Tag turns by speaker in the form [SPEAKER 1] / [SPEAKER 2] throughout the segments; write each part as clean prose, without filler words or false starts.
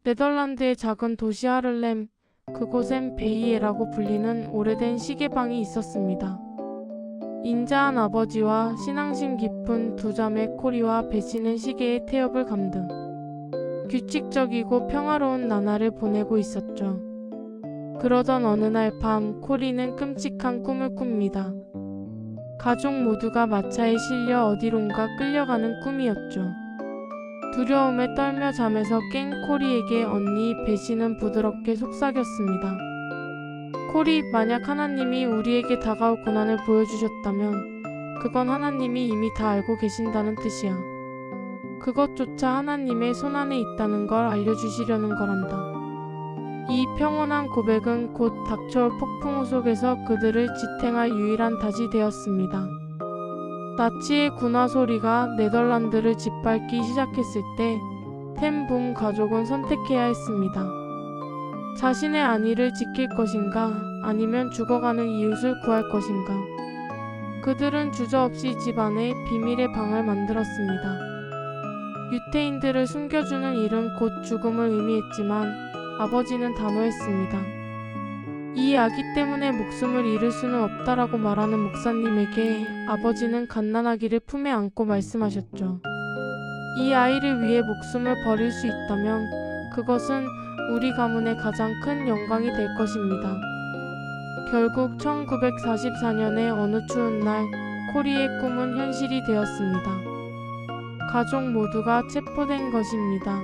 [SPEAKER 1] 네덜란드의 작은 도시 하를렘, 그곳엔 베이에라고 불리는 오래된 시계방이 있었습니다. 인자한 아버지와 신앙심 깊은 두 자매 코리와 베시는 시계의 태엽을 감등 규칙적이고 평화로운 나날을 보내고 있었죠. 그러던 어느 날 밤 코리는 끔찍한 꿈을 꿉니다. 가족 모두가 마차에 실려 어디론가 끌려가는 꿈이었죠. 두려움에 떨며 잠에서 깬 코리에게 언니 베시는 부드럽게 속삭였습니다. 코리, 만약 하나님이 우리에게 다가올 고난을 보여주셨다면 그건 하나님이 이미 다 알고 계신다는 뜻이야. 그것조차 하나님의 손안에 있다는 걸 알려주시려는 거란다. 이 평온한 고백은 곧 닥쳐올 폭풍우 속에서 그들을 지탱할 유일한 닷이 되었습니다. 나치의 군화 소리가 네덜란드를 짓밟기 시작했을 때 텐붕 가족은 선택해야 했습니다. 자신의 안위를 지킬 것인가, 아니면 죽어가는 이웃을 구할 것인가. 그들은 주저없이 집 안에 비밀의 방을 만들었습니다. 유태인들을 숨겨주는 일은 곧 죽음을 의미했지만 아버지는 단호했습니다. 이 아기 때문에 목숨을 잃을 수는 없다라고 말하는 목사님에게 아버지는 갓난아기를 품에 안고 말씀하셨죠. 이 아이를 위해 목숨을 버릴 수 있다면 그것은 우리 가문의 가장 큰 영광이 될 것입니다. 결국 1944년의 어느 추운 날 코리의 꿈은 현실이 되었습니다. 가족 모두가 체포된 것입니다.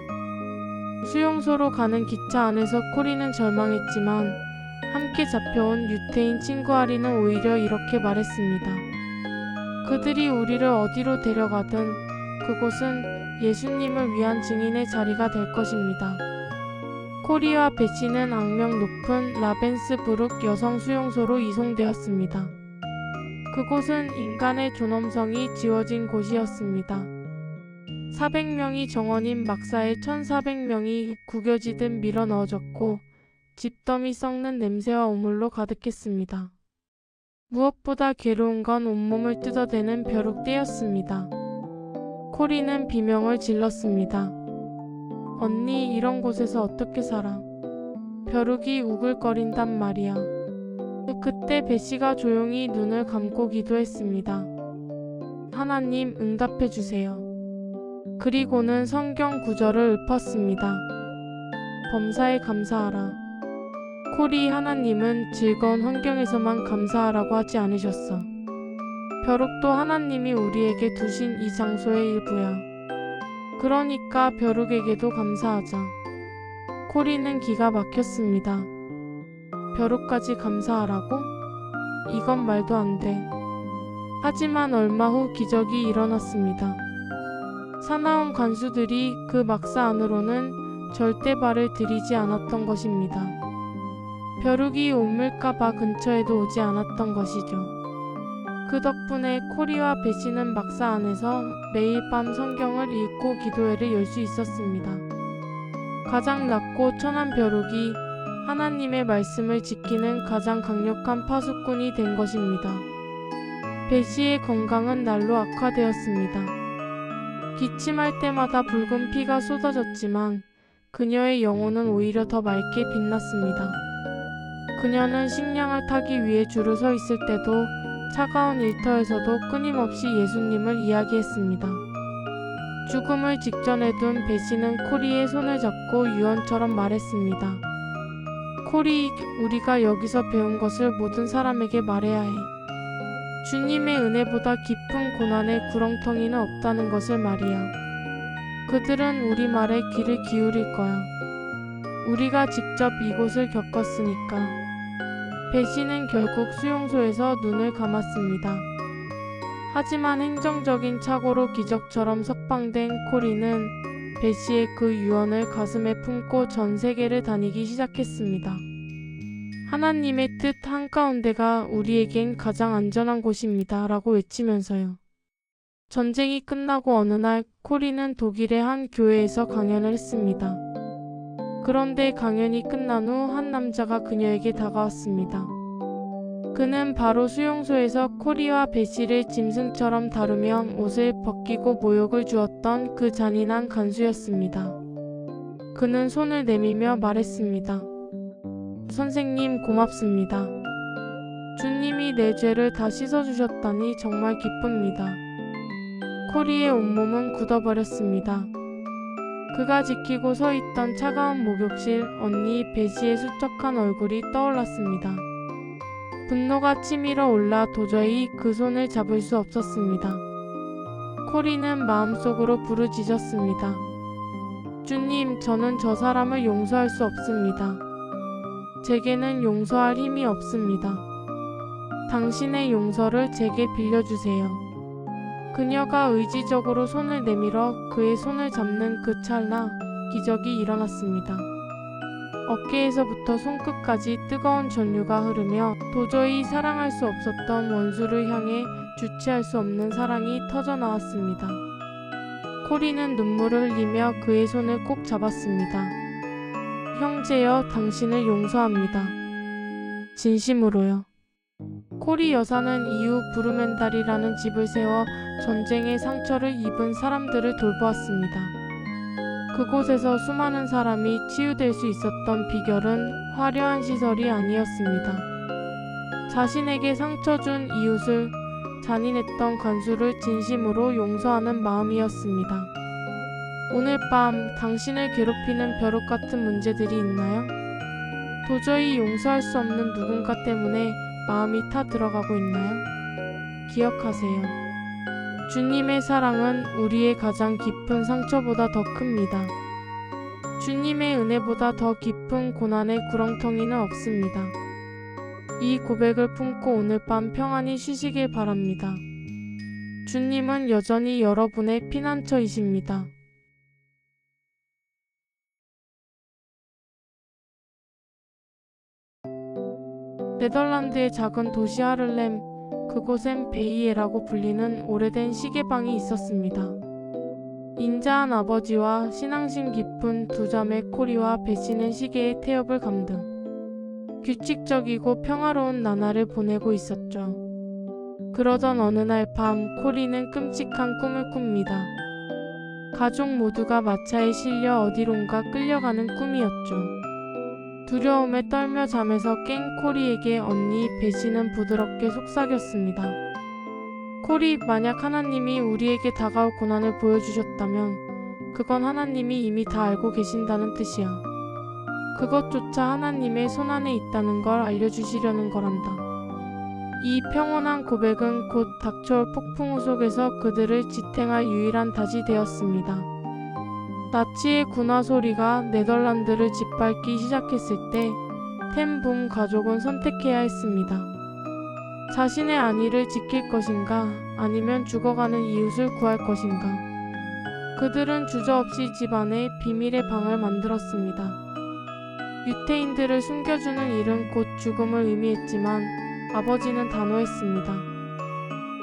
[SPEAKER 1] 수용소로 가는 기차 안에서 코리는 절망했지만 함께 잡혀온 유태인 친구 아리는 오히려 이렇게 말했습니다. 그들이 우리를 어디로 데려가든 그곳은 예수님을 위한 증인의 자리가 될 것입니다. 코리와 베시는 악명 높은 라벤스부르크 여성 수용소로 이송되었습니다. 그곳은 인간의 존엄성이 지워진 곳이었습니다. 400명이 정원인 막사에 1400명이 구겨지듯 밀어넣어졌고 집더미 썩는 냄새와 오물로 가득했습니다. 무엇보다 괴로운 건 온몸을 뜯어대는 벼룩떼였습니다. 코리는 비명을 질렀습니다. 언니, 이런 곳에서 어떻게 살아? 벼룩이 우글거린단 말이야. 그때 베시가 조용히 눈을 감고 기도했습니다. 하나님, 응답해 주세요. 그리고는 성경 구절을 읊었습니다. 범사에 감사하라. 코리, 하나님은 즐거운 환경에서만 감사하라고 하지 않으셨어. 벼룩도 하나님이 우리에게 두신 이 장소의 일부야. 그러니까 벼룩에게도 감사하자. 코리는 기가 막혔습니다. 벼룩까지 감사하라고? 이건 말도 안 돼. 하지만 얼마 후 기적이 일어났습니다. 사나운 간수들이 그 막사 안으로는 절대 발을 들이지 않았던 것입니다. 벼룩이 옮을까봐 근처에도 오지 않았던 것이죠. 그 덕분에 코리와 베시는 막사 안에서 매일 밤 성경을 읽고 기도회를 열 수 있었습니다. 가장 낮고 천한 벼룩이 하나님의 말씀을 지키는 가장 강력한 파수꾼이 된 것입니다. 베시의 건강은 날로 악화되었습니다. 기침할 때마다 붉은 피가 쏟아졌지만 그녀의 영혼은 오히려 더 맑게 빛났습니다. 그녀는 식량을 타기 위해 줄을 서 있을 때도 차가운 일터에서도 끊임없이 예수님을 이야기했습니다. 죽음을 직전에 둔 베시는 코리의 손을 잡고 유언처럼 말했습니다. 코리, 우리가 여기서 배운 것을 모든 사람에게 말해야 해. 주님의 은혜보다 깊은 고난의 구렁텅이는 없다는 것을 말이야. 그들은 우리 말에 귀를 기울일 거야. 우리가 직접 이곳을 겪었으니까. 베시는 결국 수용소에서 눈을 감았습니다. 하지만 행정적인 착오로 기적처럼 석방된 코리는 베시의 그 유언을 가슴에 품고 전 세계를 다니기 시작했습니다. 하나님의 뜻 한가운데가 우리에겐 가장 안전한 곳입니다. 라고 외치면서요. 전쟁이 끝나고 어느 날 코리는 독일의 한 교회에서 강연을 했습니다. 그런데 강연이 끝난 후 한 남자가 그녀에게 다가왔습니다. 그는 바로 수용소에서 코리와 베시를 짐승처럼 다루며 옷을 벗기고 모욕을 주었던 그 잔인한 간수였습니다. 그는 손을 내밀며 말했습니다. 선생님 고맙습니다. 주님이 내 죄를 다 씻어주셨다니 정말 기쁩니다. 코리의 온몸은 굳어버렸습니다. 그가 지키고 서 있던 차가운 목욕실 언니 베시의 수척한 얼굴이 떠올랐습니다. 분노가 치밀어 올라 도저히 그 손을 잡을 수 없었습니다. 코리는 마음속으로 부르짖었습니다. 주님, 저는 저 사람을 용서할 수 없습니다. 제게는 용서할 힘이 없습니다. 당신의 용서를 제게 빌려주세요. 그녀가 의지적으로 손을 내밀어 그의 손을 잡는 그 찰나 기적이 일어났습니다. 어깨에서부터 손끝까지 뜨거운 전류가 흐르며 도저히 사랑할 수 없었던 원수를 향해 주체할 수 없는 사랑이 터져나왔습니다. 코리는 눈물을 흘리며 그의 손을 꼭 잡았습니다. 형제여, 당신을 용서합니다. 진심으로요. 코리 여사는 이후 부르멘달이라는 집을 세워 전쟁의 상처를 입은 사람들을 돌보았습니다. 그곳에서 수많은 사람이 치유될 수 있었던 비결은 화려한 시설이 아니었습니다. 자신에게 상처 준 이웃을, 잔인했던 간수를 진심으로 용서하는 마음이었습니다. 오늘 밤 당신을 괴롭히는 벼룩 같은 문제들이 있나요? 도저히 용서할 수 없는 누군가 때문에 마음이 타 들어가고 있나요? 기억하세요. 주님의 사랑은 우리의 가장 깊은 상처보다 더 큽니다. 주님의 은혜보다 더 깊은 고난의 구렁텅이는 없습니다. 이 고백을 품고 오늘 밤 평안히 쉬시길 바랍니다. 주님은 여전히 여러분의 피난처이십니다. 네덜란드의 작은 도시 하를렘, 그곳엔 베이에라고 불리는 오래된 시계방이 있었습니다. 인자한 아버지와 신앙심 깊은 두 자매 코리와 베시는 시계의 태엽을 감등 규칙적이고 평화로운 나날을 보내고 있었죠. 그러던 어느 날 밤 코리는 끔찍한 꿈을 꿉니다. 가족 모두가 마차에 실려 어디론가 끌려가는 꿈이었죠. 두려움에 떨며 잠에서 깬 코리에게 언니 베시는 부드럽게 속삭였습니다. 코리, 만약 하나님이 우리에게 다가올 고난을 보여주셨다면 그건 하나님이 이미 다 알고 계신다는 뜻이야. 그것조차 하나님의 손안에 있다는 걸 알려주시려는 거란다. 이 평온한 고백은 곧 닥쳐올 폭풍우 속에서 그들을 지탱할 유일한 닷이 되었습니다. 나치의 군화 소리가 네덜란드를 짓밟기 시작했을 때 텐붐 가족은 선택해야 했습니다. 자신의 안위를 지킬 것인가, 아니면 죽어가는 이웃을 구할 것인가. 그들은 주저없이 집 안에 비밀의 방을 만들었습니다. 유태인들을 숨겨주는 일은 곧 죽음을 의미했지만 아버지는 단호했습니다.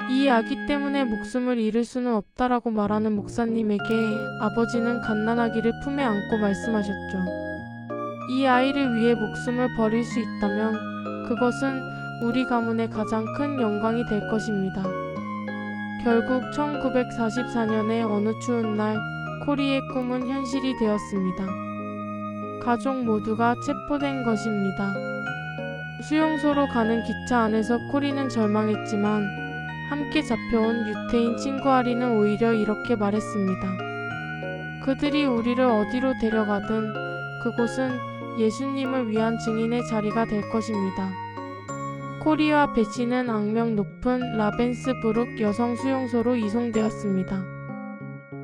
[SPEAKER 1] 이 아기 때문에 목숨을 잃을 수는 없다라고 말하는 목사님에게 아버지는 갓난아기를 품에 안고 말씀하셨죠. 이 아이를 위해 목숨을 버릴 수 있다면 그것은 우리 가문의 가장 큰 영광이 될 것입니다. 결국 1944년의 어느 추운 날 코리의 꿈은 현실이 되었습니다. 가족 모두가 체포된 것입니다. 수용소로 가는 기차 안에서 코리는 절망했지만 함께 잡혀온 유태인 친구 아리는 오히려 이렇게 말했습니다. 그들이 우리를 어디로 데려가든 그곳은 예수님을 위한 증인의 자리가 될 것입니다. 코리와 베시는 악명 높은 라벤스부룩 여성 수용소로 이송되었습니다.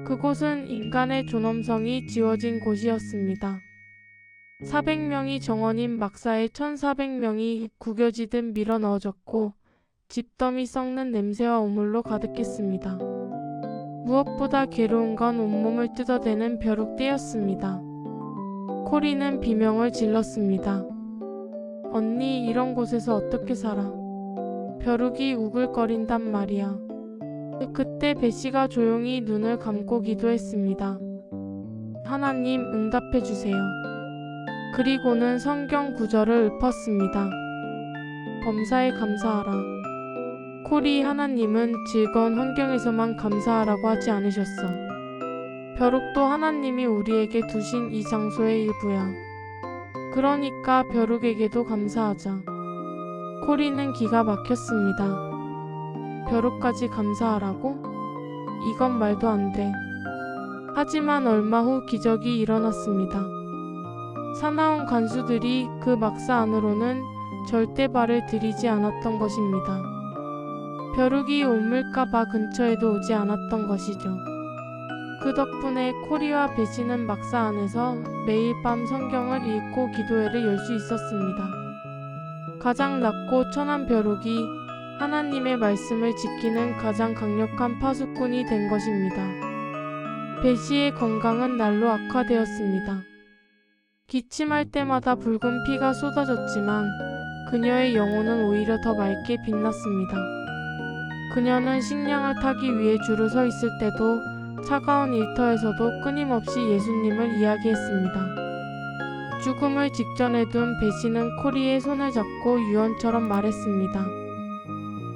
[SPEAKER 1] 그곳은 인간의 존엄성이 지워진 곳이었습니다. 400명이 정원인 막사에 1400명이 구겨지듯 밀어 넣어졌고 집더미 썩는 냄새와 오물로 가득했습니다. 무엇보다 괴로운 건 온몸을 뜯어대는 벼룩떼였습니다. 코리는 비명을 질렀습니다. 언니, 이런 곳에서 어떻게 살아? 벼룩이 우글거린단 말이야. 그때 베시가 조용히 눈을 감고 기도했습니다. 하나님, 응답해주세요. 그리고는 성경 구절을 읊었습니다. 범사에 감사하라. 코리, 하나님은 즐거운 환경에서만 감사하라고 하지 않으셨어. 벼룩도 하나님이 우리에게 두신 이 장소의 일부야. 그러니까 벼룩에게도 감사하자. 코리는 기가 막혔습니다. 벼룩까지 감사하라고? 이건 말도 안 돼. 하지만 얼마 후 기적이 일어났습니다. 사나운 간수들이 그 막사 안으로는 절대 발을 들이지 않았던 것입니다. 벼룩이 옮을까봐 근처에도 오지 않았던 것이죠. 그 덕분에 코리와 베시는 막사 안에서 매일 밤 성경을 읽고 기도회를 열 수 있었습니다. 가장 낮고 천한 벼룩이 하나님의 말씀을 지키는 가장 강력한 파수꾼이 된 것입니다. 베시의 건강은 날로 악화되었습니다. 기침할 때마다 붉은 피가 쏟아졌지만 그녀의 영혼은 오히려 더 맑게 빛났습니다. 그녀는 식량을 타기 위해 줄을 서 있을 때도 차가운 일터에서도 끊임없이 예수님을 이야기했습니다. 죽음을 직전에 둔 베시는 코리의 손을 잡고 유언처럼 말했습니다.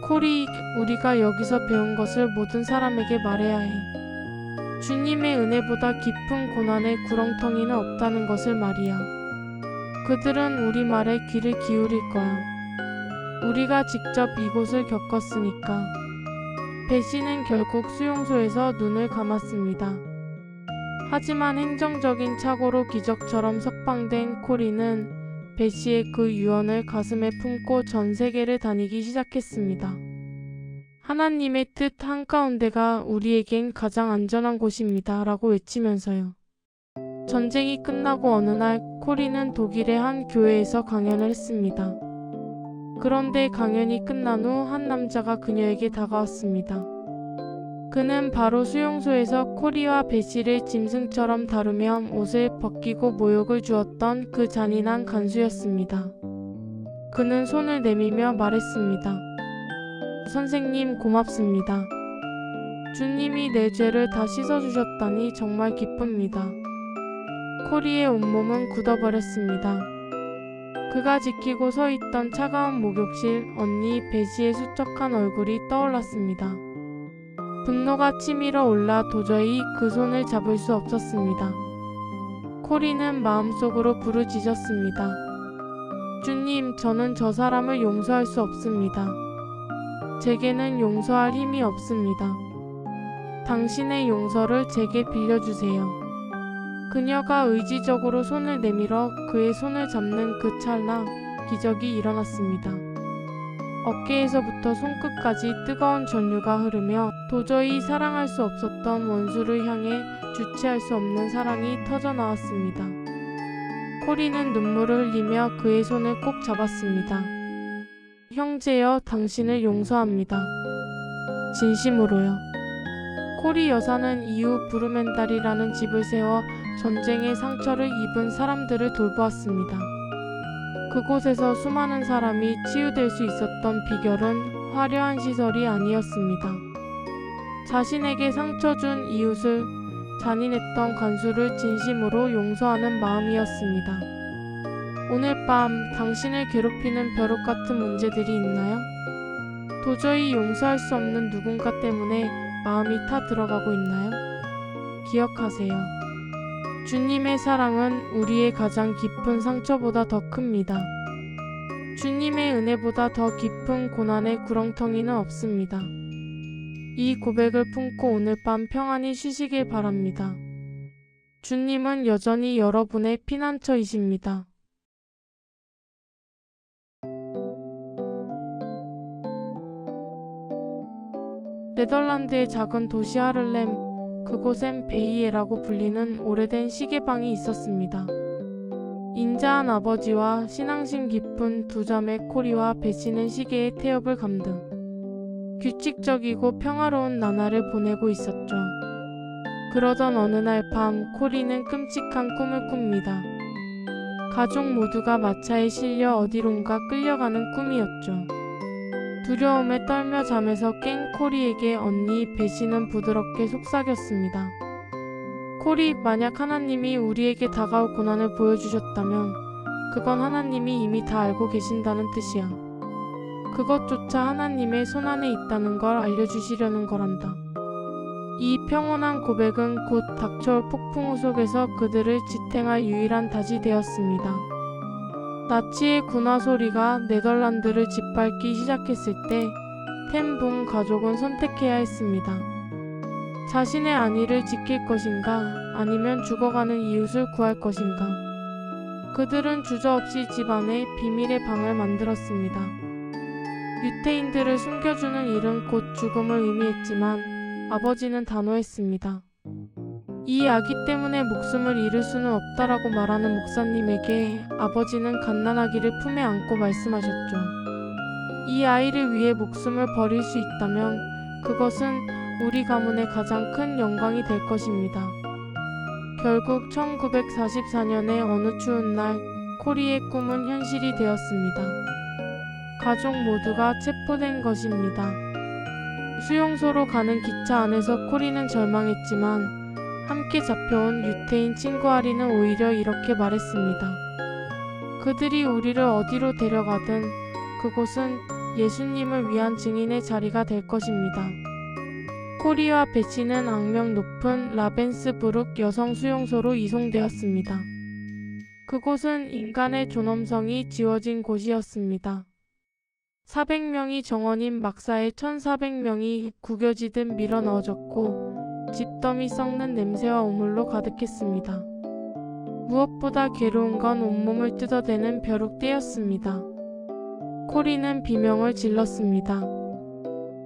[SPEAKER 1] 코리, 우리가 여기서 배운 것을 모든 사람에게 말해야 해. 주님의 은혜보다 깊은 고난의 구렁텅이는 없다는 것을 말이야. 그들은 우리 말에 귀를 기울일 거야. 우리가 직접 이곳을 겪었으니까. 베시는 결국 수용소에서 눈을 감았습니다. 하지만 행정적인 착오로 기적처럼 석방된 코리는 베시의 그 유언을 가슴에 품고 전 세계를 다니기 시작했습니다. 하나님의 뜻 한가운데가 우리에겐 가장 안전한 곳입니다. 라고 외치면서요. 전쟁이 끝나고 어느 날 코리는 독일의 한 교회에서 강연을 했습니다. 그런데 강연이 끝난 후 한 남자가 그녀에게 다가왔습니다. 그는 바로 수용소에서 코리와 베시를 짐승처럼 다루며 옷을 벗기고 모욕을 주었던 그 잔인한 간수였습니다. 그는 손을 내밀며 말했습니다. 선생님, 고맙습니다. 주님이 내 죄를 다 씻어주셨다니 정말 기쁩니다. 코리의 온몸은 굳어버렸습니다. 그가 지키고 서 있던 차가운 목욕실 언니 베시의 수척한 얼굴이 떠올랐습니다. 분노가 치밀어 올라 도저히 그 손을 잡을 수 없었습니다. 코리는 마음속으로 부르짖었습니다. 주님, 저는 저 사람을 용서할 수 없습니다. 제게는 용서할 힘이 없습니다. 당신의 용서를 제게 빌려주세요. 그녀가 의지적으로 손을 내밀어 그의 손을 잡는 그 찰나 기적이 일어났습니다. 어깨에서부터 손끝까지 뜨거운 전류가 흐르며 도저히 사랑할 수 없었던 원수를 향해 주체할 수 없는 사랑이 터져나왔습니다. 코리는 눈물을 흘리며 그의 손을 꼭 잡았습니다. 형제여, 당신을 용서합니다. 진심으로요. 코리 여사는 이후 부르멘달이라는 집을 세워 전쟁의 상처를 입은 사람들을 돌보았습니다. 그곳에서 수많은 사람이 치유될 수 있었던 비결은 화려한 시설이 아니었습니다. 자신에게 상처 준 이웃을, 잔인했던 간수를 진심으로 용서하는 마음이었습니다. 오늘 밤 당신을 괴롭히는 벼룩 같은 문제들이 있나요? 도저히 용서할 수 없는 누군가 때문에 마음이 타 들어가고 있나요? 기억하세요. 주님의 사랑은 우리의 가장 깊은 상처보다 더 큽니다. 주님의 은혜보다 더 깊은 고난의 구렁텅이는 없습니다. 이 고백을 품고 오늘 밤 평안히 쉬시길 바랍니다. 주님은 여전히 여러분의 피난처이십니다. 네덜란드의 작은 도시 하를렘, 그곳엔 베이에라고 불리는 오래된 시계방이 있었습니다. 인자한 아버지와 신앙심 깊은 두 자매 코리와 베시는 시계의 태엽을 감등 규칙적이고 평화로운 나날을 보내고 있었죠. 그러던 어느 날 밤 코리는 끔찍한 꿈을 꿉니다. 가족 모두가 마차에 실려 어디론가 끌려가는 꿈이었죠. 두려움에 떨며 잠에서 깬 코리에게 언니 베시는 부드럽게 속삭였습니다. 코리, 만약 하나님이 우리에게 다가올 고난을 보여주셨다면 그건 하나님이 이미 다 알고 계신다는 뜻이야. 그것조차 하나님의 손안에 있다는 걸 알려주시려는 거란다. 이 평온한 고백은 곧 닥쳐올 폭풍우 속에서 그들을 지탱할 유일한 닷이 되었습니다. 나치의 군화 소리가 네덜란드를 짓밟기 시작했을 때 텐붕 가족은 선택해야 했습니다. 자신의 안위를 지킬 것인가, 아니면 죽어가는 이웃을 구할 것인가. 그들은 주저없이 집안에 비밀의 방을 만들었습니다. 유태인들을 숨겨주는 일은 곧 죽음을 의미했지만 아버지는 단호했습니다. 이 아기 때문에 목숨을 잃을 수는 없다라고 말하는 목사님에게 아버지는 갓난아기를 품에 안고 말씀하셨죠. 이 아이를 위해 목숨을 버릴 수 있다면 그것은 우리 가문의 가장 큰 영광이 될 것입니다. 결국 1944년의 어느 추운 날 코리의 꿈은 현실이 되었습니다. 가족 모두가 체포된 것입니다. 수용소로 가는 기차 안에서 코리는 절망했지만 함께 잡혀온 유태인 친구 아리는 오히려 이렇게 말했습니다. 그들이 우리를 어디로 데려가든 그곳은 예수님을 위한 증인의 자리가 될 것입니다. 코리와 베시는 악명 높은 라벤스부룩 여성 수용소로 이송되었습니다. 그곳은 인간의 존엄성이 지워진 곳이었습니다. 400명이 정원인 막사에 1400명이 구겨지듯 밀어넣어졌고 집더미 썩는 냄새와 오물로 가득했습니다. 무엇보다 괴로운 건 온몸을 뜯어대는 벼룩떼였습니다. 코리는 비명을 질렀습니다.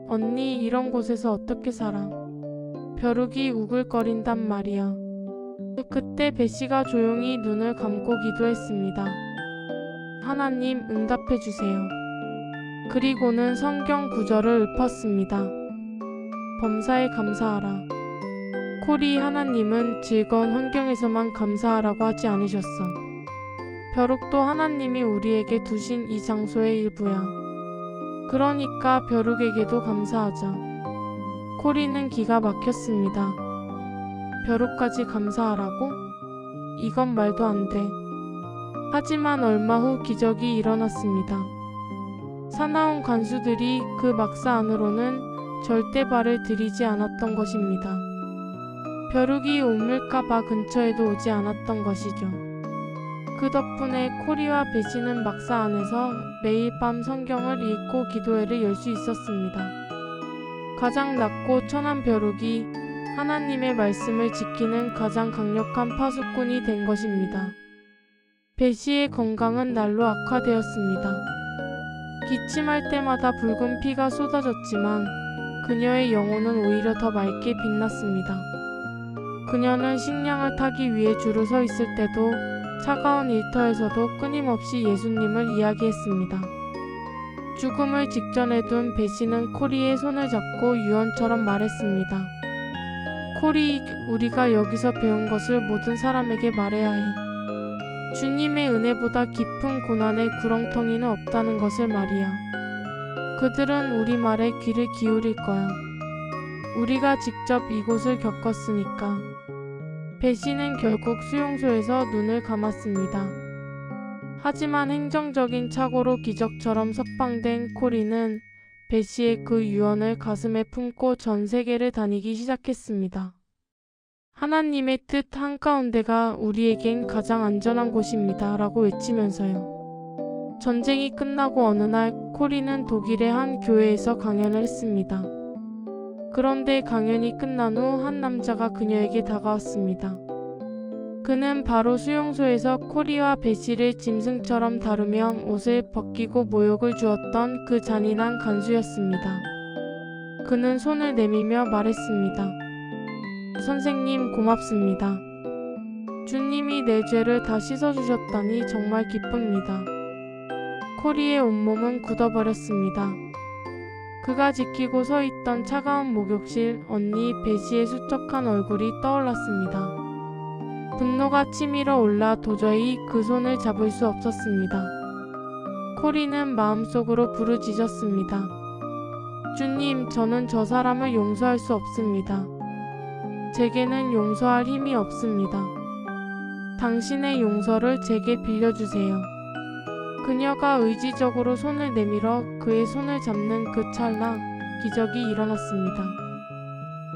[SPEAKER 1] 언니, 이런 곳에서 어떻게 살아? 벼룩이 우글거린단 말이야. 그때 베시가 조용히 눈을 감고 기도했습니다. 하나님, 응답해 주세요. 그리고는 성경 구절을 읊었습니다. 범사에 감사하라. 코리, 하나님은 즐거운 환경에서만 감사하라고 하지 않으셨어. 벼룩도 하나님이 우리에게 두신 이 장소의 일부야. 그러니까 벼룩에게도 감사하자. 코리는 기가 막혔습니다. 벼룩까지 감사하라고? 이건 말도 안 돼. 하지만 얼마 후 기적이 일어났습니다. 사나운 간수들이 그 막사 안으로는 절대 발을 들이지 않았던 것입니다. 벼룩이 옮을까봐 근처에도 오지 않았던 것이죠. 그 덕분에 코리와 베시는 막사 안에서 매일 밤 성경을 읽고 기도회를 열 수 있었습니다. 가장 낮고 천한 벼룩이 하나님의 말씀을 지키는 가장 강력한 파수꾼이 된 것입니다. 베시의 건강은 날로 악화되었습니다. 기침할 때마다 붉은 피가 쏟아졌지만 그녀의 영혼은 오히려 더 맑게 빛났습니다. 그녀는 식량을 타기 위해 줄을 서 있을 때도 차가운 일터에서도 끊임없이 예수님을 이야기했습니다. 죽음을 직전에 둔 베시는 코리의 손을 잡고 유언처럼 말했습니다. 코리, 우리가 여기서 배운 것을 모든 사람에게 말해야 해. 주님의 은혜보다 깊은 고난의 구렁텅이는 없다는 것을 말이야. 그들은 우리 말에 귀를 기울일 거야. 우리가 직접 이곳을 겪었으니까. 베시는 결국 수용소에서 눈을 감았습니다. 하지만 행정적인 착오로 기적처럼 석방된 코리는 베시의 그 유언을 가슴에 품고 전 세계를 다니기 시작했습니다. 하나님의 뜻 한가운데가 우리에겐 가장 안전한 곳입니다. 라고 외치면서요. 전쟁이 끝나고 어느 날 코리는 독일의 한 교회에서 강연을 했습니다. 그런데 강연이 끝난 후 한 남자가 그녀에게 다가왔습니다. 그는 바로 수용소에서 코리와 베시를 짐승처럼 다루며 옷을 벗기고 모욕을 주었던 그 잔인한 간수였습니다. 그는 손을 내밀며 말했습니다. 선생님, 고맙습니다. 주님이 내 죄를 다 씻어주셨다니 정말 기쁩니다. 코리의 온몸은 굳어버렸습니다. 그가 지키고 서 있던 차가운 목욕실 언니 베시의 수척한 얼굴이 떠올랐습니다. 분노가 치밀어 올라 도저히 그 손을 잡을 수 없었습니다. 코리는 마음속으로 부르짖었습니다. 주님, 저는 저 사람을 용서할 수 없습니다. 제게는 용서할 힘이 없습니다. 당신의 용서를 제게 빌려주세요. 그녀가 의지적으로 손을 내밀어 그의 손을 잡는 그 찰나 기적이 일어났습니다.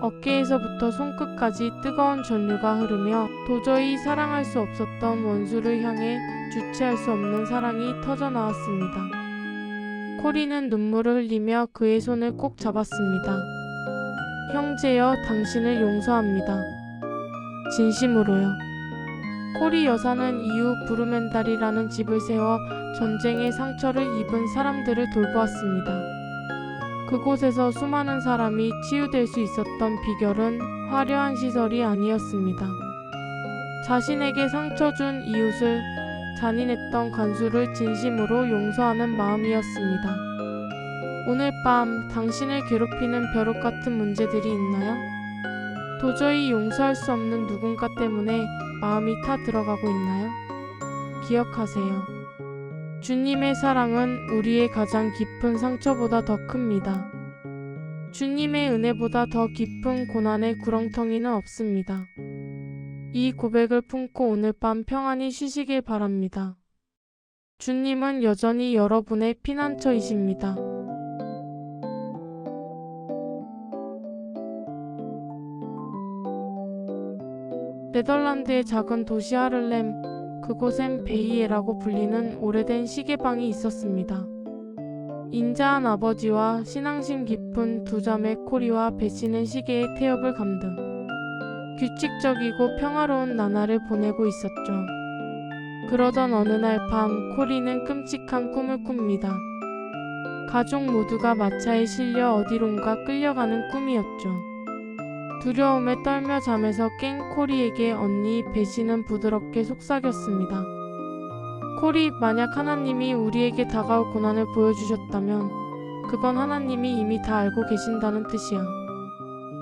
[SPEAKER 1] 어깨에서부터 손끝까지 뜨거운 전류가 흐르며 도저히 사랑할 수 없었던 원수를 향해 주체할 수 없는 사랑이 터져 나왔습니다. 코리는 눈물을 흘리며 그의 손을 꼭 잡았습니다. 형제여, 당신을 용서합니다. 진심으로요. 코리 여사는 이후 브루멘달이라는 집을 세워 전쟁의 상처를 입은 사람들을 돌보았습니다. 그곳에서 수많은 사람이 치유될 수 있었던 비결은 화려한 시설이 아니었습니다. 자신에게 상처 준 이웃을, 잔인했던 간수를 진심으로 용서하는 마음이었습니다. 오늘 밤 당신을 괴롭히는 벼룩 같은 문제들이 있나요? 도저히 용서할 수 없는 누군가 때문에 마음이 타 들어가고 있나요? 기억하세요. 주님의 사랑은 우리의 가장 깊은 상처보다 더 큽니다. 주님의 은혜보다 더 깊은 고난의 구렁텅이는 없습니다. 이 고백을 품고 오늘 밤 평안히 쉬시길 바랍니다. 주님은 여전히 여러분의 피난처이십니다. 네덜란드의 작은 도시 하를렘, 그곳엔 베이에라고 불리는 오래된 시계방이 있었습니다. 인자한 아버지와 신앙심 깊은 두 자매 코리와 베시는 시계의 태엽을 감등 규칙적이고 평화로운 나날을 보내고 있었죠. 그러던 어느 날 밤 코리는 끔찍한 꿈을 꿉니다. 가족 모두가 마차에 실려 어디론가 끌려가는 꿈이었죠. 두려움에 떨며 잠에서 깬 코리에게 언니 베시는 부드럽게 속삭였습니다. 코리, 만약 하나님이 우리에게 다가올 고난을 보여주셨다면 그건 하나님이 이미 다 알고 계신다는 뜻이야.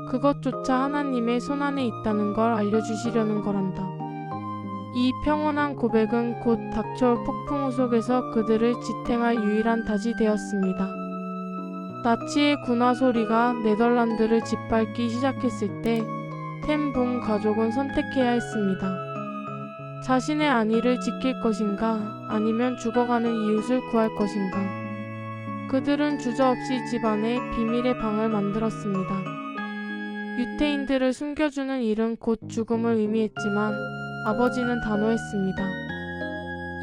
[SPEAKER 1] 그것조차 하나님의 손안에 있다는 걸 알려주시려는 거란다. 이 평온한 고백은 곧 닥쳐올 폭풍우 속에서 그들을 지탱할 유일한 닷이 되었습니다. 나치의 군화 소리가 네덜란드를 짓밟기 시작했을 때 텐붕 가족은 선택해야 했습니다. 자신의 안위를 지킬 것인가, 아니면 죽어가는 이웃을 구할 것인가. 그들은 주저없이 집안에 비밀의 방을 만들었습니다. 유태인들을 숨겨주는 일은 곧 죽음을 의미했지만 아버지는 단호했습니다.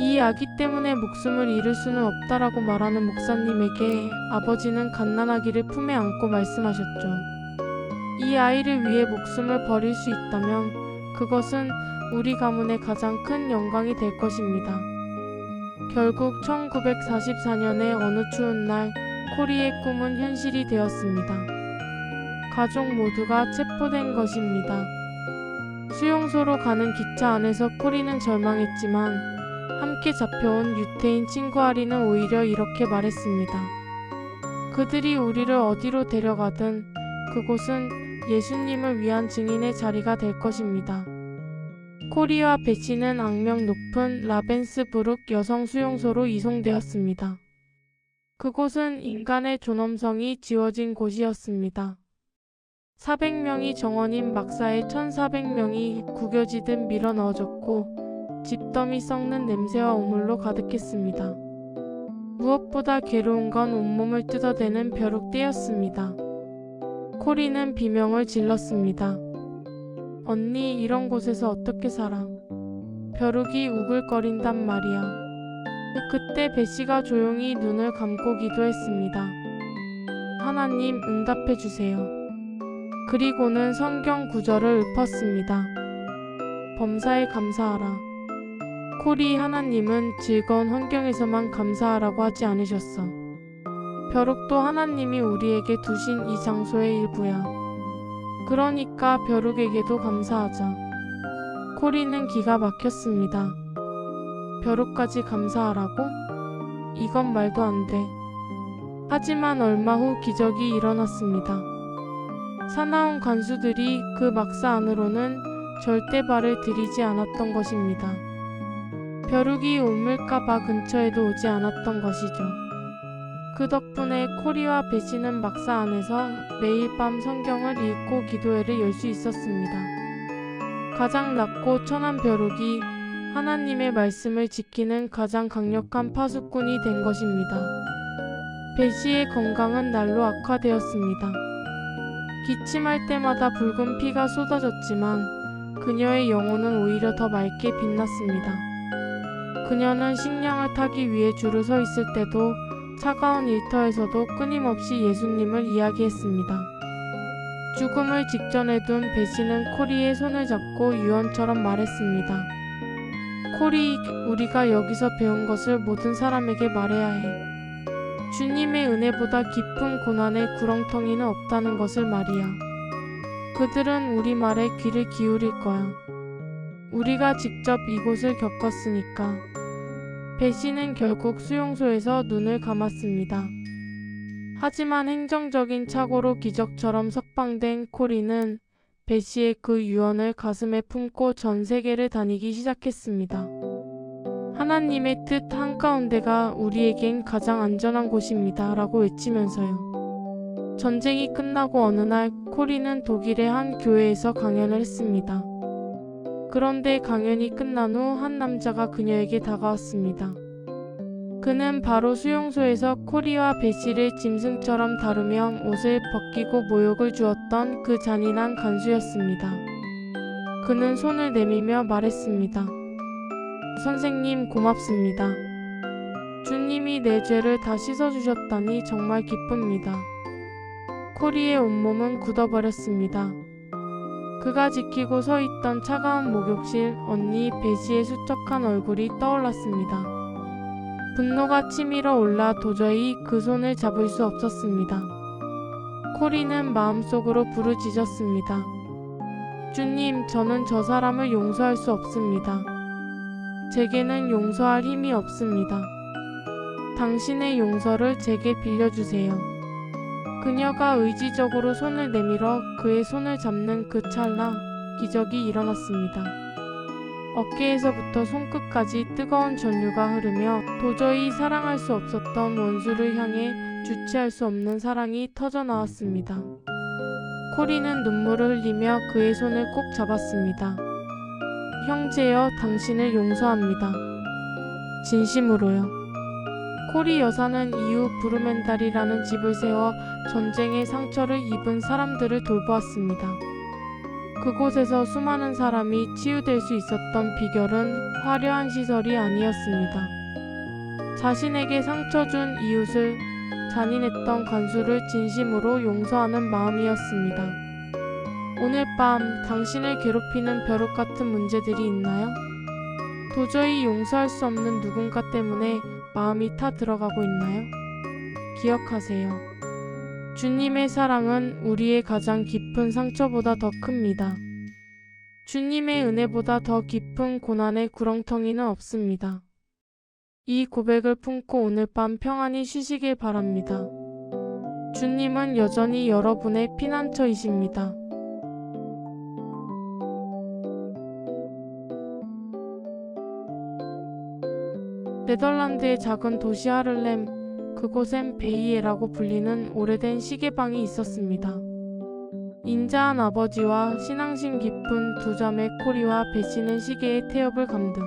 [SPEAKER 1] 이 아기 때문에 목숨을 잃을 수는 없다라고 말하는 목사님에게 아버지는 갓난아기를 품에 안고 말씀하셨죠. 이 아이를 위해 목숨을 버릴 수 있다면 그것은 우리 가문의 가장 큰 영광이 될 것입니다. 결국 1944년의 어느 추운 날 코리의 꿈은 현실이 되었습니다. 가족 모두가 체포된 것입니다. 수용소로 가는 기차 안에서 코리는 절망했지만 함께 잡혀온 유태인 친구 아리는 오히려 이렇게 말했습니다. 그들이 우리를 어디로 데려가든 그곳은 예수님을 위한 증인의 자리가 될 것입니다. 코리와 베시는 악명 높은 라벤스부룩 여성 수용소로 이송되었습니다. 그곳은 인간의 존엄성이 지워진 곳이었습니다. 400명이 정원인 막사에 1400명이 구겨지듯 밀어 넣어졌고 집더미 썩는 냄새와 오물로 가득했습니다. 무엇보다 괴로운 건 온몸을 뜯어대는 벼룩떼였습니다. 코리는 비명을 질렀습니다. 언니, 이런 곳에서 어떻게 살아? 벼룩이 우글거린단 말이야. 그때 베시가 조용히 눈을 감고 기도했습니다. 하나님, 응답해 주세요. 그리고는 성경 구절을 읊었습니다. 범사에 감사하라. 코리, 하나님은 즐거운 환경에서만 감사하라고 하지 않으셨어. 벼룩도 하나님이 우리에게 두신 이 장소의 일부야. 그러니까 벼룩에게도 감사하자. 코리는 기가 막혔습니다. 벼룩까지 감사하라고? 이건 말도 안 돼. 하지만 얼마 후 기적이 일어났습니다. 사나운 간수들이 그 막사 안으로는 절대 발을 들이지 않았던 것입니다. 벼룩이 옮을까봐 근처에도 오지 않았던 것이죠. 그 덕분에 코리와 베시는 막사 안에서 매일 밤 성경을 읽고 기도회를 열 수 있었습니다. 가장 낮고 천한 벼룩이 하나님의 말씀을 지키는 가장 강력한 파수꾼이 된 것입니다. 베시의 건강은 날로 악화되었습니다. 기침할 때마다 붉은 피가 쏟아졌지만 그녀의 영혼은 오히려 더 맑게 빛났습니다. 그녀는 식량을 타기 위해 줄을 서 있을 때도 차가운 일터에서도 끊임없이 예수님을 이야기했습니다. 죽음을 직전에 둔 배시는 코리의 손을 잡고 유언처럼 말했습니다. 코리, 우리가 여기서 배운 것을 모든 사람에게 말해야 해. 주님의 은혜보다 깊은 고난의 구렁텅이는 없다는 것을 말이야. 그들은 우리 말에 귀를 기울일 거야. 우리가 직접 이곳을 겪었으니까. 배시는 결국 수용소에서 눈을 감았습니다. 하지만 행정적인 착오로 기적처럼 석방된 코리는 배시의 그 유언을 가슴에 품고 전 세계를 다니기 시작했습니다. 하나님의 뜻 한가운데가 우리에겐 가장 안전한 곳입니다. 라고 외치면서요. 전쟁이 끝나고 어느 날 코리는 독일의 한 교회에서 강연을 했습니다. 그런데 강연이 끝난 후 한 남자가 그녀에게 다가왔습니다. 그는 바로 수용소에서 코리와 배시를 짐승처럼 다루며 옷을 벗기고 모욕을 주었던 그 잔인한 간수였습니다. 그는 손을 내밀며 말했습니다. 선생님, 고맙습니다. 주님이 내 죄를 다 씻어주셨다니 정말 기쁩니다. 코리의 온몸은 굳어버렸습니다. 그가 지키고 서 있던 차가운 목욕실 언니 배시의 수척한 얼굴이 떠올랐습니다. 분노가 치밀어 올라 도저히 그 손을 잡을 수 없었습니다. 코리는 마음속으로 부르짖었습니다. 주님, 저는 저 사람을 용서할 수 없습니다. 제게는 용서할 힘이 없습니다. 당신의 용서를 제게 빌려주세요. 그녀가 의지적으로 손을 내밀어 그의 손을 잡는 그 찰나 기적이 일어났습니다. 어깨에서부터 손끝까지 뜨거운 전류가 흐르며 도저히 사랑할 수 없었던 원수를 향해 주체할 수 없는 사랑이 터져나왔습니다. 코리는 눈물을 흘리며 그의 손을 꼭 잡았습니다. 형제여, 당신을 용서합니다. 진심으로요. 코리 여사는 이후 브루멘달이라는 집을 세워 전쟁의 상처를 입은 사람들을 돌보았습니다. 그곳에서 수많은 사람이 치유될 수 있었던 비결은 화려한 시설이 아니었습니다. 자신에게 상처 준 이웃을, 잔인했던 간수를 진심으로 용서하는 마음이었습니다. 오늘 밤 당신을 괴롭히는 벼룩 같은 문제들이 있나요? 도저히 용서할 수 없는 누군가 때문에 마음이 타 들어가고 있나요? 기억하세요. 주님의 사랑은 우리의 가장 깊은 상처보다 더 큽니다. 주님의 은혜보다 더 깊은 고난의 구렁텅이는 없습니다. 이 고백을 품고 오늘 밤 평안히 쉬시길 바랍니다. 주님은 여전히 여러분의 피난처이십니다. 네덜란드의 작은 도시 하를렘, 그곳엔 베이에라고 불리는 오래된 시계방이 있었습니다. 인자한 아버지와 신앙심 깊은 두 자매 코리와 배시는 시계의 태엽을 감등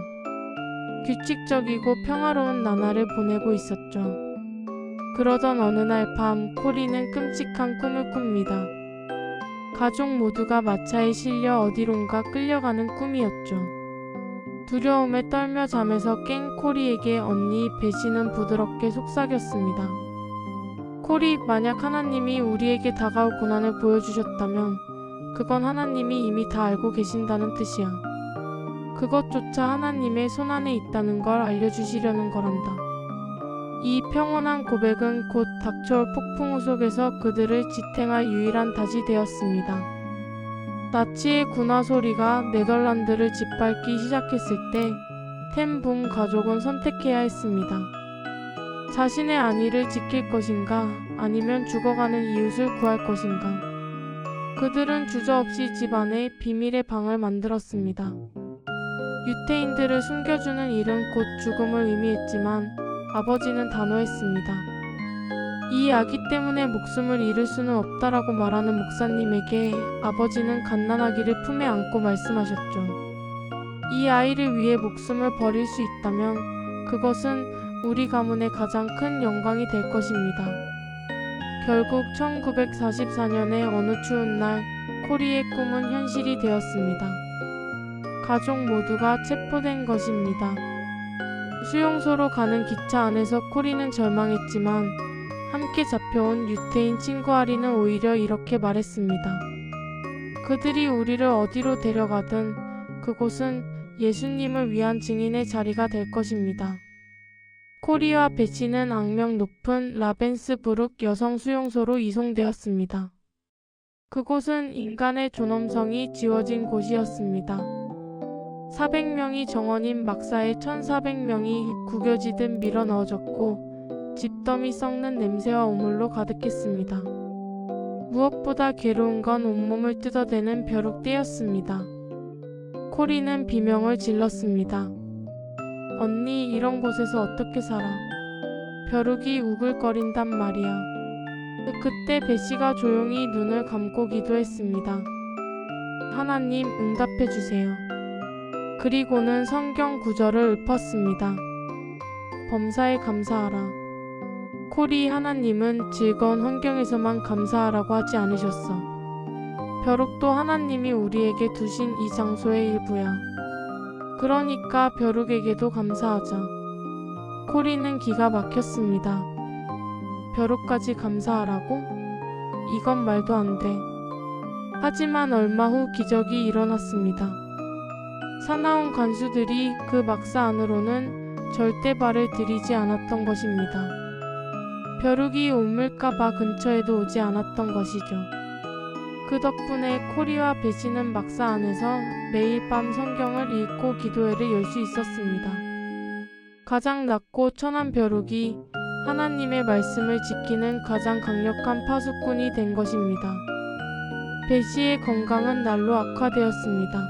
[SPEAKER 1] 규칙적이고 평화로운 나날을 보내고 있었죠. 그러던 어느 날 밤 코리는 끔찍한 꿈을 꿉니다. 가족 모두가 마차에 실려 어디론가 끌려가는 꿈이었죠. 두려움에 떨며 잠에서 깬 코리에게 언니 배시는 부드럽게 속삭였습니다. 코리, 만약 하나님이 우리에게 다가올 고난을 보여주셨다면 그건 하나님이 이미 다 알고 계신다는 뜻이야. 그것조차 하나님의 손안에 있다는 걸 알려주시려는 거란다. 이 평온한 고백은 곧 닥쳐올 폭풍우 속에서 그들을 지탱할 유일한 닷이 되었습니다. 나치의 군화 소리가 네덜란드를 짓밟기 시작했을 때 텐 붕 가족은 선택해야 했습니다. 자신의 안위를 지킬 것인가, 아니면 죽어가는 이웃을 구할 것인가. 그들은 주저없이 집 안에 비밀의 방을 만들었습니다. 유태인들을 숨겨주는 일은 곧 죽음을 의미했지만 아버지는 단호했습니다. 이 아기 때문에 목숨을 잃을 수는 없다라고 말하는 목사님에게 아버지는 갓난아기를 품에 안고 말씀하셨죠. 이 아이를 위해 목숨을 버릴 수 있다면 그것은 우리 가문의 가장 큰 영광이 될 것입니다. 결국 1944년의 어느 추운 날 코리의 꿈은 현실이 되었습니다. 가족 모두가 체포된 것입니다. 수용소로 가는 기차 안에서 코리는 절망했지만 함께 잡혀온 유태인 친구 아리는 오히려 이렇게 말했습니다. 그들이 우리를 어디로 데려가든 그곳은 예수님을 위한 증인의 자리가 될 것입니다. 코리와 베시는 악명 높은 라벤스부룩 여성 수용소로 이송되었습니다. 그곳은 인간의 존엄성이 지워진 곳이었습니다. 400명이 정원인 막사에 1400명이 구겨지듯 밀어넣어졌고 집더미 썩는 냄새와 오물로 가득했습니다. 무엇보다 괴로운 건 온몸을 뜯어대는 벼룩떼였습니다. 코리는 비명을 질렀습니다. 언니, 이런 곳에서 어떻게 살아? 벼룩이 우글거린단 말이야. 그때 베시가 조용히 눈을 감고 기도했습니다. 하나님, 응답해 주세요. 그리고는 성경 구절을 읊었습니다. 범사에 감사하라. 코리, 하나님은 즐거운 환경에서만 감사하라고 하지 않으셨어. 벼룩도 하나님이 우리에게 두신 이 장소의 일부야. 그러니까 벼룩에게도 감사하자. 코리는 기가 막혔습니다. 벼룩까지 감사하라고? 이건 말도 안 돼. 하지만 얼마 후 기적이 일어났습니다. 사나운 간수들이 그 막사 안으로는 절대 발을 들이지 않았던 것입니다. 벼룩이 옮을까봐 근처에도 오지 않았던 것이죠. 그 덕분에 코리와 베시는 막사 안에서 매일 밤 성경을 읽고 기도회를 열 수 있었습니다. 가장 낮고 천한 벼룩이 하나님의 말씀을 지키는 가장 강력한 파수꾼이 된 것입니다. 베시의 건강은 날로 악화되었습니다.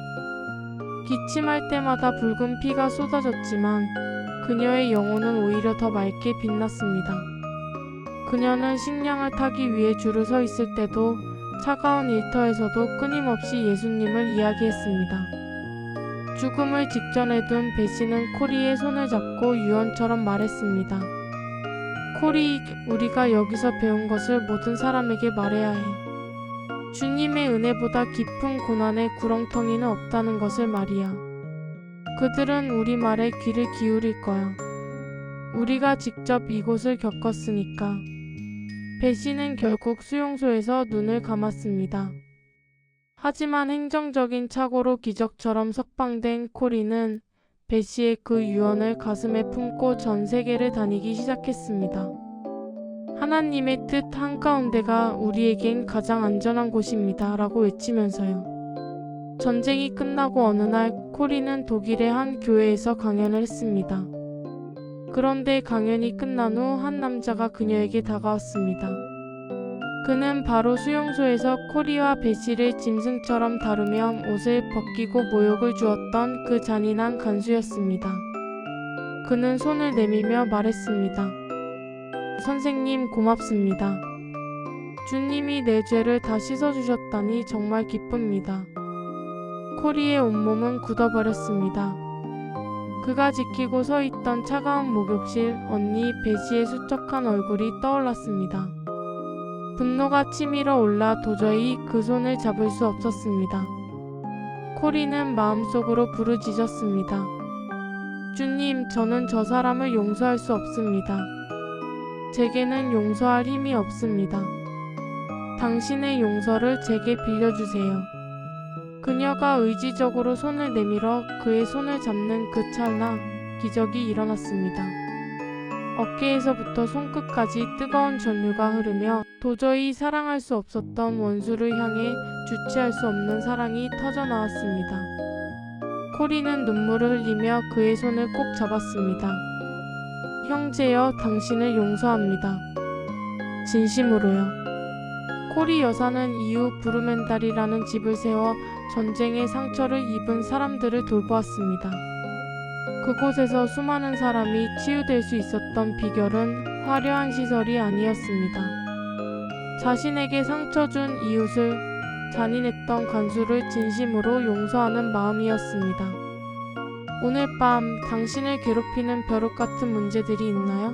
[SPEAKER 1] 기침할 때마다 붉은 피가 쏟아졌지만 그녀의 영혼은 오히려 더 맑게 빛났습니다. 그녀는 식량을 타기 위해 줄을 서 있을 때도 차가운 일터에서도 끊임없이 예수님을 이야기했습니다. 죽음을 직전에 둔 베시는 코리의 손을 잡고 유언처럼 말했습니다. 코리, 우리가 여기서 배운 것을 모든 사람에게 말해야 해. 주님의 은혜보다 깊은 고난의 구렁텅이는 없다는 것을 말이야. 그들은 우리 말에 귀를 기울일 거야. 우리가 직접 이곳을 겪었으니까. 베시는 결국 수용소에서 눈을 감았습니다. 하지만 행정적인 착오로 기적처럼 석방된 코리는 베시의 그 유언을 가슴에 품고 전 세계를 다니기 시작했습니다. 하나님의 뜻 한가운데가 우리에겐 가장 안전한 곳입니다. 라고 외치면서요. 전쟁이 끝나고 어느 날 코리는 독일의 한 교회에서 강연을 했습니다. 그런데 강연이 끝난 후 한 남자가 그녀에게 다가왔습니다. 그는 바로 수용소에서 코리와 베시를 짐승처럼 다루며 옷을 벗기고 모욕을 주었던 그 잔인한 간수였습니다. 그는 손을 내밀며 말했습니다. 선생님, 고맙습니다. 주님이 내 죄를 다 씻어주셨다니 정말 기쁩니다. 코리의 온몸은 굳어버렸습니다. 그가 지키고 서 있던 차가운 목욕실 언니 베시의 수척한 얼굴이 떠올랐습니다. 분노가 치밀어 올라 도저히 그 손을 잡을 수 없었습니다. 코리는 마음속으로 부르짖었습니다. 주님, 저는 저 사람을 용서할 수 없습니다. 제게는 용서할 힘이 없습니다. 당신의 용서를 제게 빌려주세요. 그녀가 의지적으로 손을 내밀어 그의 손을 잡는 그 찰나 기적이 일어났습니다. 어깨에서부터 손끝까지 뜨거운 전류가 흐르며 도저히 사랑할 수 없었던 원수를 향해 주체할 수 없는 사랑이 터져나왔습니다. 코리는 눈물을 흘리며 그의 손을 꼭 잡았습니다. 형제여, 당신을 용서합니다. 진심으로요. 코리 여사는 이후 부르멘달이라는 집을 세워 전쟁의 상처를 입은 사람들을 돌보았습니다. 그곳에서 수많은 사람이 치유될 수 있었던 비결은 화려한 시설이 아니었습니다. 자신에게 상처 준 이웃을, 잔인했던 간수를 진심으로 용서하는 마음이었습니다. 오늘 밤 당신을 괴롭히는 벼룩 같은 문제들이 있나요?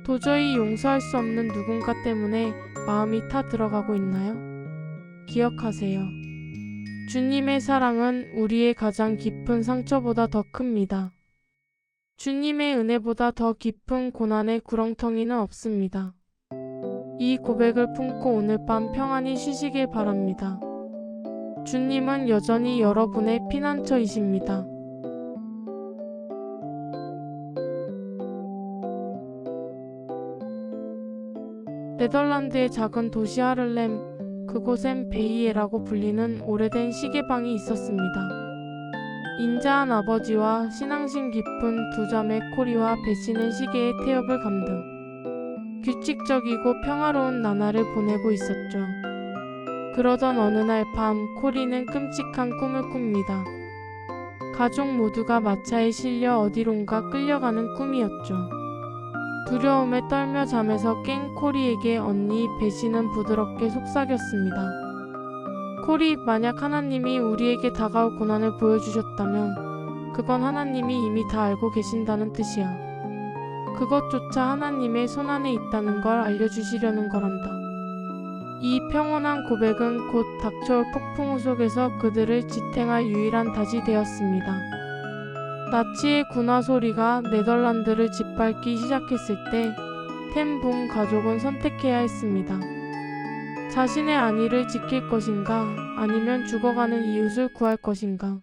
[SPEAKER 1] 도저히 용서할 수 없는 누군가 때문에 마음이 타들어가고 있나요? 기억하세요. 주님의 사랑은 우리의 가장 깊은 상처보다 더 큽니다. 주님의 은혜보다 더 깊은 고난의 구렁텅이는 없습니다. 이 고백을 품고 오늘 밤 평안히 쉬시길 바랍니다. 주님은 여전히 여러분의 피난처이십니다. 네덜란드의 작은 도시 하를렘, 그곳엔 베이에라고 불리는 오래된 시계방이 있었습니다. 인자한 아버지와 신앙심 깊은 두 자매 코리와 베시는 시계의 태엽을 감등 규칙적이고 평화로운 나날을 보내고 있었죠. 그러던 어느 날 밤 코리는 끔찍한 꿈을 꿉니다. 가족 모두가 마차에 실려 어디론가 끌려가는 꿈이었죠. 두려움에 떨며 잠에서 깬 코리에게 언니 베시는 부드럽게 속삭였습니다. 코리, 만약 하나님이 우리에게 다가올 고난을 보여주셨다면 그건 하나님이 이미 다 알고 계신다는 뜻이야. 그것조차 하나님의 손안에 있다는 걸 알려주시려는 거란다. 이 평온한 고백은 곧 닥쳐올 폭풍우 속에서 그들을 지탱할 유일한 닷이 되었습니다. 나치의 군화 소리가 네덜란드를 짓밟기 시작했을 때 텐붕 가족은 선택해야 했습니다. 자신의 안위를 지킬 것인가, 아니면 죽어가는 이웃을 구할 것인가.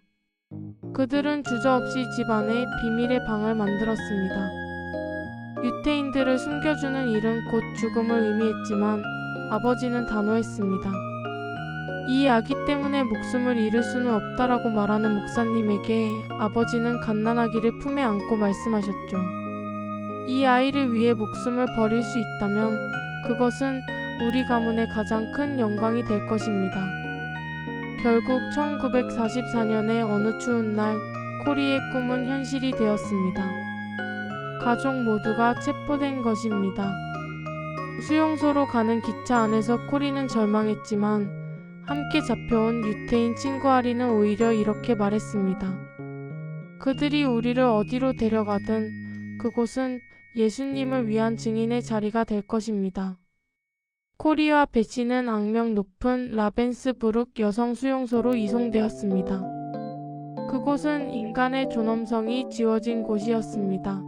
[SPEAKER 1] 그들은 주저없이 집 안에 비밀의 방을 만들었습니다. 유태인들을 숨겨주는 일은 곧 죽음을 의미했지만 아버지는 단호했습니다. 이 아기 때문에 목숨을 잃을 수는 없다라고 말하는 목사님에게 아버지는 갓난아기를 품에 안고 말씀하셨죠. 이 아이를 위해 목숨을 버릴 수 있다면 그것은 우리 가문의 가장 큰 영광이 될 것입니다. 결국 1944년의 어느 추운 날 코리의 꿈은 현실이 되었습니다. 가족 모두가 체포된 것입니다. 수용소로 가는 기차 안에서 코리는 절망했지만 함께 잡혀온 유태인 친구 아리는 오히려 이렇게 말했습니다. 그들이 우리를 어디로 데려가든 그곳은 예수님을 위한 증인의 자리가 될 것입니다. 코리와 베시는 악명 높은 라벤스부룩 여성 수용소로 이송되었습니다. 그곳은 인간의 존엄성이 지워진 곳이었습니다.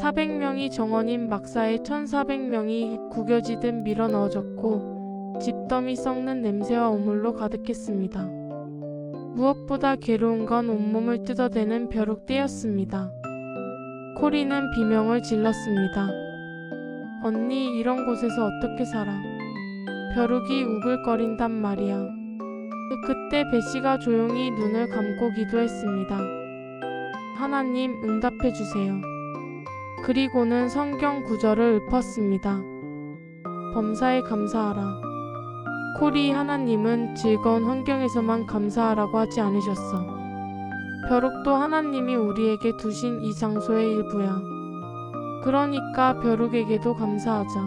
[SPEAKER 1] 400명이 정원인 막사에 1400명이 구겨지듯 밀어넣어졌고 집더미 썩는 냄새와 오물로 가득했습니다. 무엇보다 괴로운 건 온몸을 뜯어대는 벼룩떼였습니다. 코리는 비명을 질렀습니다. 언니, 이런 곳에서 어떻게 살아? 벼룩이 우글거린단 말이야. 그때 베시가 조용히 눈을 감고 기도했습니다. 하나님, 응답해 주세요. 그리고는 성경 구절을 읊었습니다. 범사에 감사하라. 코리, 하나님은 즐거운 환경에서만 감사하라고 하지 않으셨어. 벼룩도 하나님이 우리에게 두신 이 장소의 일부야. 그러니까 벼룩에게도 감사하자.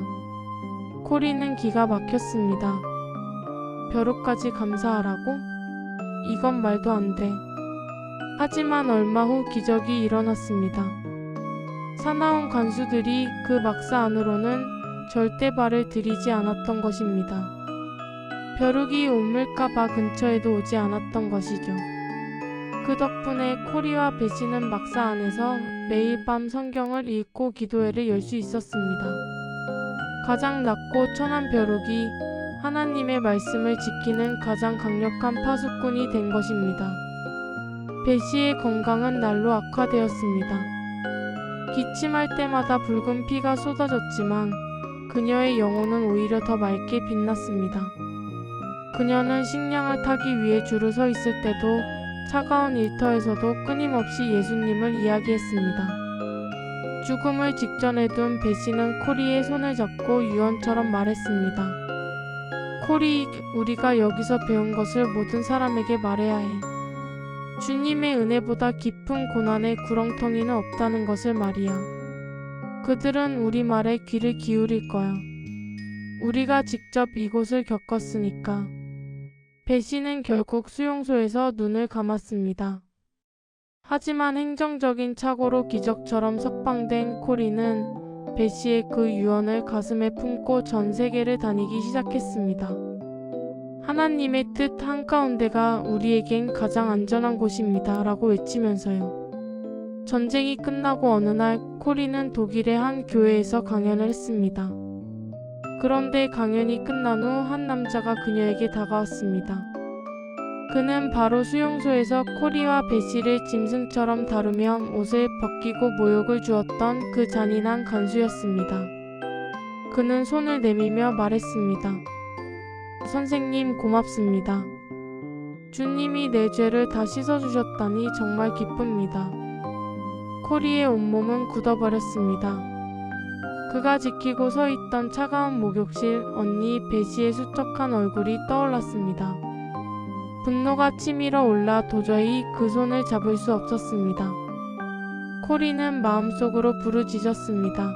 [SPEAKER 1] 코리는 기가 막혔습니다. 벼룩까지 감사하라고? 이건 말도 안 돼. 하지만 얼마 후 기적이 일어났습니다. 사나운 간수들이 그 막사 안으로는 절대 발을 들이지 않았던 것입니다. 벼룩이 옮을까봐 근처에도 오지 않았던 것이죠. 그 덕분에 코리와 베시는 막사 안에서 매일 밤 성경을 읽고 기도회를 열 수 있었습니다. 가장 낮고 천한 벼룩이 하나님의 말씀을 지키는 가장 강력한 파수꾼이 된 것입니다. 베시의 건강은 날로 악화되었습니다. 기침할 때마다 붉은 피가 쏟아졌지만 그녀의 영혼은 오히려 더 맑게 빛났습니다. 그녀는 식량을 타기 위해 줄을 서 있을 때도 차가운 일터에서도 끊임없이 예수님을 이야기했습니다. 죽음을 직전에 둔 베시는 코리의 손을 잡고 유언처럼 말했습니다. 코리, 우리가 여기서 배운 것을 모든 사람에게 말해야 해. 주님의 은혜보다 깊은 고난의 구렁텅이는 없다는 것을 말이야. 그들은 우리 말에 귀를 기울일 거야. 우리가 직접 이곳을 겪었으니까. 베시는 결국 수용소에서 눈을 감았습니다. 하지만 행정적인 착오로 기적처럼 석방된 코리는 배시의 그 유언을 가슴에 품고 전 세계를 다니기 시작했습니다. 하나님의 뜻 한가운데가 우리에겐 가장 안전한 곳입니다. 라고 외치면서요. 전쟁이 끝나고 어느 날 코리는 독일의 한 교회에서 강연을 했습니다. 그런데 강연이 끝난 후 한 남자가 그녀에게 다가왔습니다. 그는 바로 수용소에서 코리와 배시를 짐승처럼 다루며 옷을 벗기고 모욕을 주었던 그 잔인한 간수였습니다. 그는 손을 내밀며 말했습니다. 선생님 고맙습니다. 주님이 내 죄를 다 씻어주셨다니 정말 기쁩니다. 코리의 온몸은 굳어버렸습니다. 그가 지키고 서 있던 차가운 목욕실 언니 배시의 수척한 얼굴이 떠올랐습니다. 분노가 치밀어 올라 도저히 그 손을 잡을 수 없었습니다. 코리는 마음속으로 부르짖었습니다.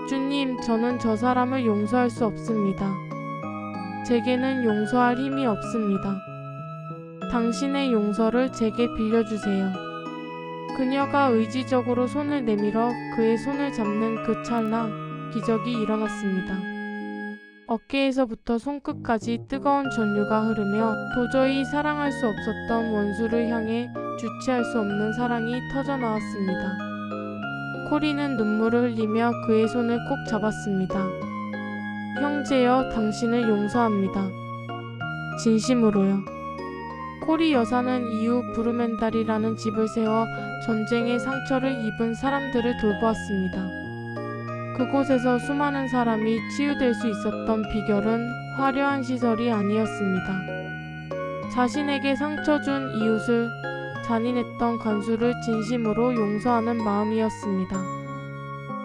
[SPEAKER 1] 주님, 저는 저 사람을 용서할 수 없습니다. 제게는 용서할 힘이 없습니다. 당신의 용서를 제게 빌려주세요. 그녀가 의지적으로 손을 내밀어 그의 손을 잡는 그 찰나 기적이 일어났습니다. 어깨에서부터 손끝까지 뜨거운 전류가 흐르며 도저히 사랑할 수 없었던 원수를 향해 주체할 수 없는 사랑이 터져나왔습니다. 코리는 눈물을 흘리며 그의 손을 꼭 잡았습니다. 형제여, 당신을 용서합니다. 진심으로요. 코리 여사는 이후 부르멘달이라는 집을 세워 전쟁의 상처를 입은 사람들을 돌보았습니다. 그곳에서 수많은 사람이 치유될 수 있었던 비결은 화려한 시설이 아니었습니다. 자신에게 상처 준 이웃을, 잔인했던 간수를 진심으로 용서하는 마음이었습니다.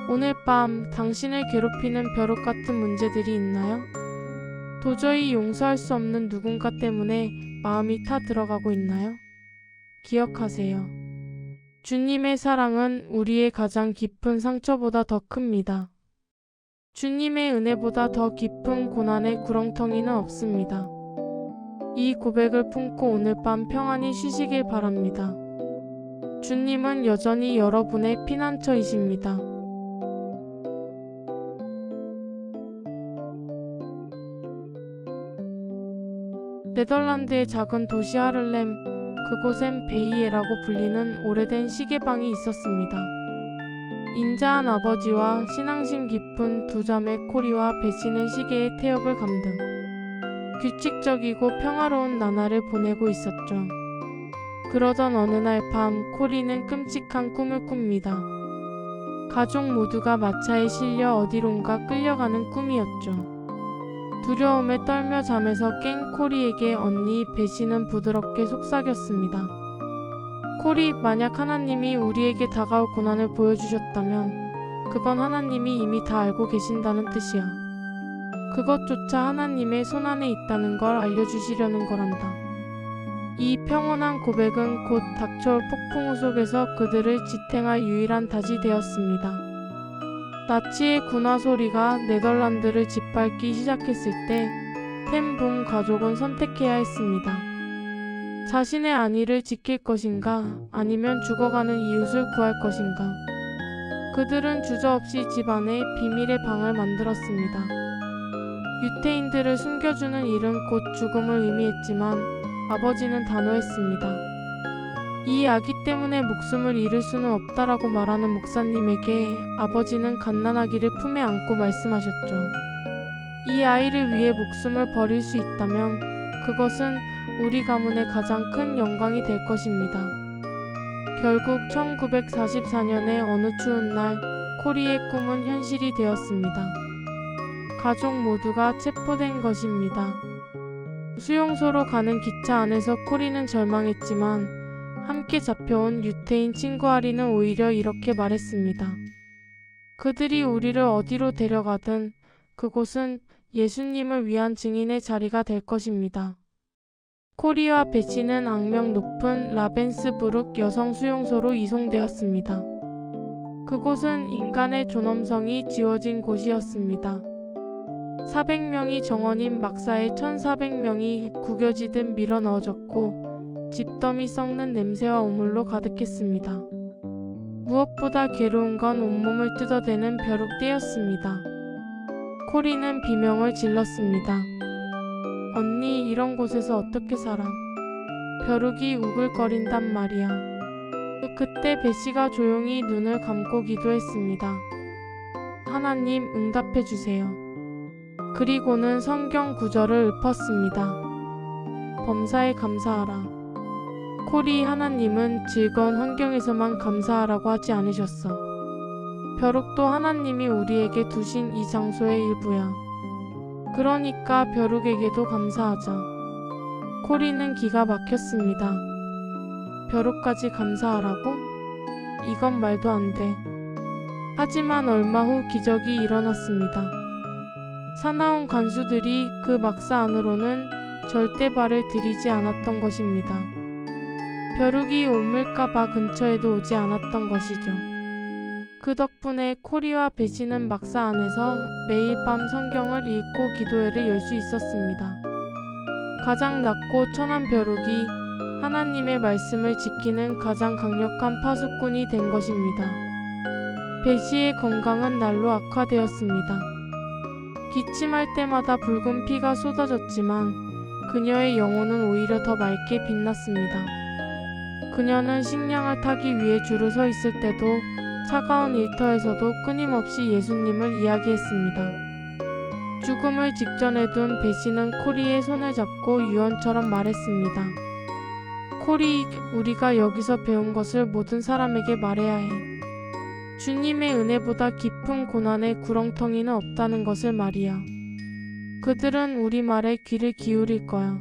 [SPEAKER 1] 오늘 밤 당신을 괴롭히는 벼룩 같은 문제들이 있나요? 도저히 용서할 수 없는 누군가 때문에 마음이 타 들어가고 있나요? 기억하세요. 주님의 사랑은 우리의 가장 깊은 상처보다 더 큽니다. 주님의 은혜보다 더 깊은 고난의 구렁텅이는 없습니다. 이 고백을 품고 오늘 밤 평안히 쉬시길 바랍니다. 주님은 여전히 여러분의 피난처이십니다. 네덜란드의 작은 도시 하를렘, 그곳엔 베이에라고 불리는 오래된 시계방이 있었습니다. 인자한 아버지와 신앙심 깊은 두 자매 코리와 배시는 시계의 태엽을 감등 규칙적이고 평화로운 나날을 보내고 있었죠. 그러던 어느 날 밤 코리는 끔찍한 꿈을 꿉니다. 가족 모두가 마차에 실려 어디론가 끌려가는 꿈이었죠. 두려움에 떨며 잠에서 깬 코리에게 언니 배시는 부드럽게 속삭였습니다. 코리, 만약 하나님이 우리에게 다가올 고난을 보여주셨다면 그건 하나님이 이미 다 알고 계신다는 뜻이야. 그것조차 하나님의 손안에 있다는 걸 알려주시려는 거란다. 이 평온한 고백은 곧 닥쳐올 폭풍우 속에서 그들을 지탱할 유일한 닷이 되었습니다. 나치의 군화 소리가 네덜란드를 짓밟기 시작했을 때 텐 붕 가족은 선택해야 했습니다. 자신의 안위를 지킬 것인가, 아니면 죽어가는 이웃을 구할 것인가. 그들은 주저없이 집 안에 비밀의 방을 만들었습니다. 유태인들을 숨겨주는 일은 곧 죽음을 의미했지만 아버지는 단호했습니다. 이 아기 때문에 목숨을 잃을 수는 없다라고 말하는 목사님에게 아버지는 갓난아기를 품에 안고 말씀하셨죠. 이 아이를 위해 목숨을 버릴 수 있다면 그것은 우리 가문의 가장 큰 영광이 될 것입니다. 결국 1944년의 어느 추운 날 코리의 꿈은 현실이 되었습니다. 가족 모두가 체포된 것입니다. 수용소로 가는 기차 안에서 코리는 절망했지만 함께 잡혀온 유태인 친구 아리는 오히려 이렇게 말했습니다. 그들이 우리를 어디로 데려가든 그곳은 예수님을 위한 증인의 자리가 될 것입니다. 코리와 배시는 악명 높은 라벤스부르크 여성 수용소로 이송되었습니다. 그곳은 인간의 존엄성이 지워진 곳이었습니다. 400명이 정원인 막사에 1400명이 구겨지듯 밀어넣어졌고 집더미 썩는 냄새와 오물로 가득했습니다. 무엇보다 괴로운 건 온몸을 뜯어대는 벼룩떼였습니다. 코리는 비명을 질렀습니다. 언니, 이런 곳에서 어떻게 살아? 벼룩이 우글거린단 말이야. 그때 베시가 조용히 눈을 감고 기도했습니다. 하나님, 응답해 주세요. 그리고는 성경 구절을 읊었습니다. 범사에 감사하라. 코리, 하나님은 즐거운 환경에서만 감사하라고 하지 않으셨어. 벼룩도 하나님이 우리에게 두신 이 장소의 일부야. 그러니까 벼룩에게도 감사하자. 코리는 기가 막혔습니다. 벼룩까지 감사하라고? 이건 말도 안 돼. 하지만 얼마 후 기적이 일어났습니다. 사나운 간수들이 그 막사 안으로는 절대 발을 들이지 않았던 것입니다. 벼룩이 옮을까봐 근처에도 오지 않았던 것이죠. 그 덕분에 코리와 베시는 막사 안에서 매일 밤 성경을 읽고 기도회를 열 수 있었습니다. 가장 낮고 천한 벼룩이 하나님의 말씀을 지키는 가장 강력한 파수꾼이 된 것입니다. 베시의 건강은 날로 악화되었습니다. 기침할 때마다 붉은 피가 쏟아졌지만 그녀의 영혼은 오히려 더 맑게 빛났습니다. 그녀는 식량을 타기 위해 줄을 서 있을 때도 차가운 일터에서도 끊임없이 예수님을 이야기했습니다. 죽음을 직전에 둔 베시는 코리의 손을 잡고 유언처럼 말했습니다. 코리, 우리가 여기서 배운 것을 모든 사람에게 말해야 해. 주님의 은혜보다 깊은 고난의 구렁텅이는 없다는 것을 말이야. 그들은 우리 말에 귀를 기울일 거야.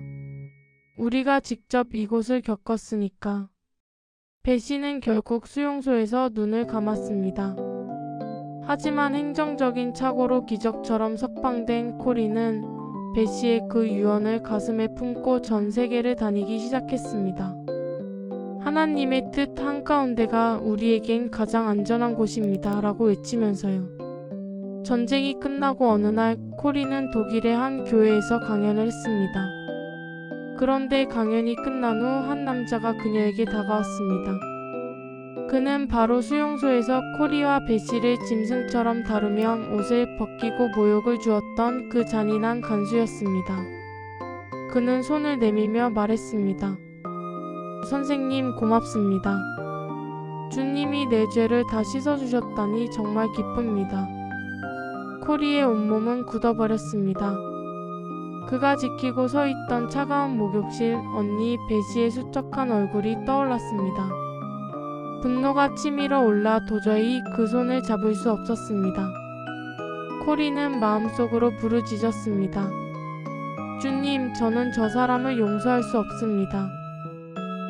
[SPEAKER 1] 우리가 직접 이곳을 겪었으니까. 베시는 결국 수용소에서 눈을 감았습니다. 하지만 행정적인 착오로 기적처럼 석방된 코리는 베시의 그 유언을 가슴에 품고 전 세계를 다니기 시작했습니다. 하나님의 뜻 한가운데가 우리에겐 가장 안전한 곳입니다. 라고 외치면서요. 전쟁이 끝나고 어느 날 코리는 독일의 한 교회에서 강연을 했습니다. 그런데 강연이 끝난 후 한 남자가 그녀에게 다가왔습니다. 그는 바로 수용소에서 코리와 베시를 짐승처럼 다루며 옷을 벗기고 모욕을 주었던 그 잔인한 간수였습니다. 그는 손을 내밀며 말했습니다. 선생님, 고맙습니다. 주님이 내 죄를 다 씻어주셨다니 정말 기쁩니다. 코리의 온몸은 굳어버렸습니다. 그가 지키고 서 있던 차가운 목욕실 언니 베시의 수척한 얼굴이 떠올랐습니다. 분노가 치밀어 올라 도저히 그 손을 잡을 수 없었습니다. 코리는 마음속으로 부르짖었습니다. 주님, 저는 저 사람을 용서할 수 없습니다.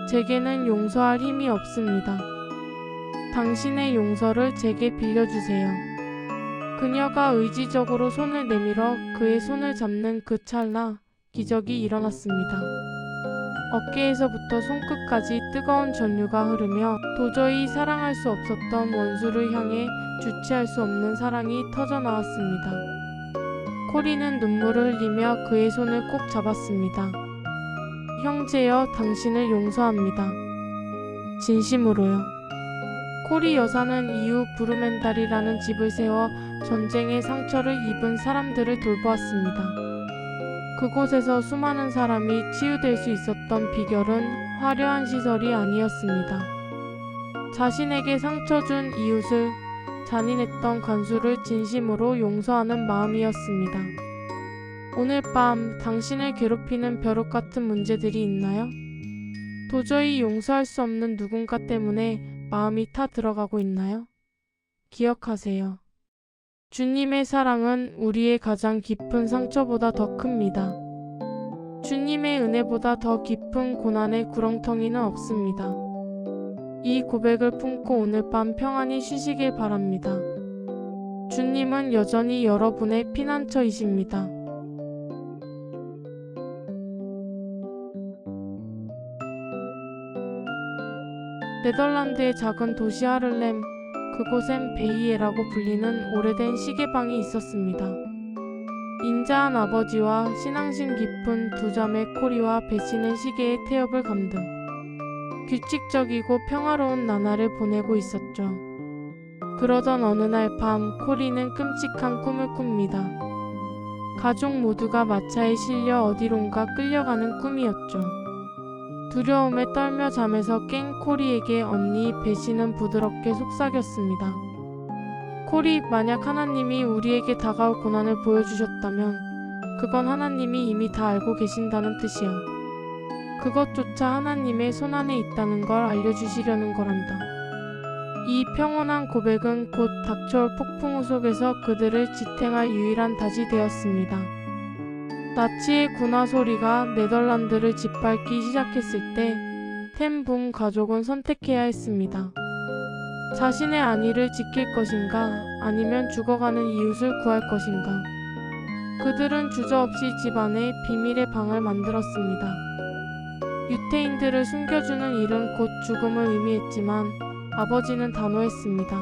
[SPEAKER 1] 제게는 용서할 힘이 없습니다. 당신의 용서를 제게 빌려주세요. 그녀가 의지적으로 손을 내밀어 그의 손을 잡는 그 찰나 기적이 일어났습니다. 어깨에서부터 손끝까지 뜨거운 전류가 흐르며 도저히 사랑할 수 없었던 원수를 향해 주체할 수 없는 사랑이 터져나왔습니다. 코리는 눈물을 흘리며 그의 손을 꼭 잡았습니다. 형제여, 당신을 용서합니다. 진심으로요. 코리 여사는 이후 부르멘달이라는 집을 세워 전쟁의 상처를 입은 사람들을 돌보았습니다. 그곳에서 수많은 사람이 치유될 수 있었던 비결은 화려한 시설이 아니었습니다. 자신에게 상처 준 이웃을, 잔인했던 간수를 진심으로 용서하는 마음이었습니다. 오늘 밤 당신을 괴롭히는 벼룩 같은 문제들이 있나요? 도저히 용서할 수 없는 누군가 때문에 마음이 타 들어가고 있나요? 기억하세요. 주님의 사랑은 우리의 가장 깊은 상처보다 더 큽니다. 주님의 은혜보다 더 깊은 고난의 구렁텅이는 없습니다. 이 고백을 품고 오늘 밤 평안히 쉬시길 바랍니다. 주님은 여전히 여러분의 피난처이십니다. 네덜란드의 작은 도시 하를렘, 그곳엔 베이에라고 불리는 오래된 시계방이 있었습니다. 인자한 아버지와 신앙심 깊은 두 자매 코리와 베시는 시계의 태엽을 감등. 규칙적이고 평화로운 나날을 보내고 있었죠. 그러던 어느 날 밤 코리는 끔찍한 꿈을 꿉니다. 가족 모두가 마차에 실려 어디론가 끌려가는 꿈이었죠. 두려움에 떨며 잠에서 깬 코리에게 언니 베시는 부드럽게 속삭였습니다. 코리, 만약 하나님이 우리에게 다가올 고난을 보여주셨다면 그건 하나님이 이미 다 알고 계신다는 뜻이야. 그것조차 하나님의 손안에 있다는 걸 알려주시려는 거란다. 이 평온한 고백은 곧 닥쳐올 폭풍우 속에서 그들을 지탱할 유일한 닷이 되었습니다. 나치의 군화 소리가 네덜란드를 짓밟기 시작했을 때 텐붕 가족은 선택해야 했습니다. 자신의 안위를 지킬 것인가 아니면 죽어가는 이웃을 구할 것인가. 그들은 주저없이 집안에 비밀의 방을 만들었습니다. 유태인들을 숨겨주는 일은 곧 죽음을 의미했지만 아버지는 단호했습니다.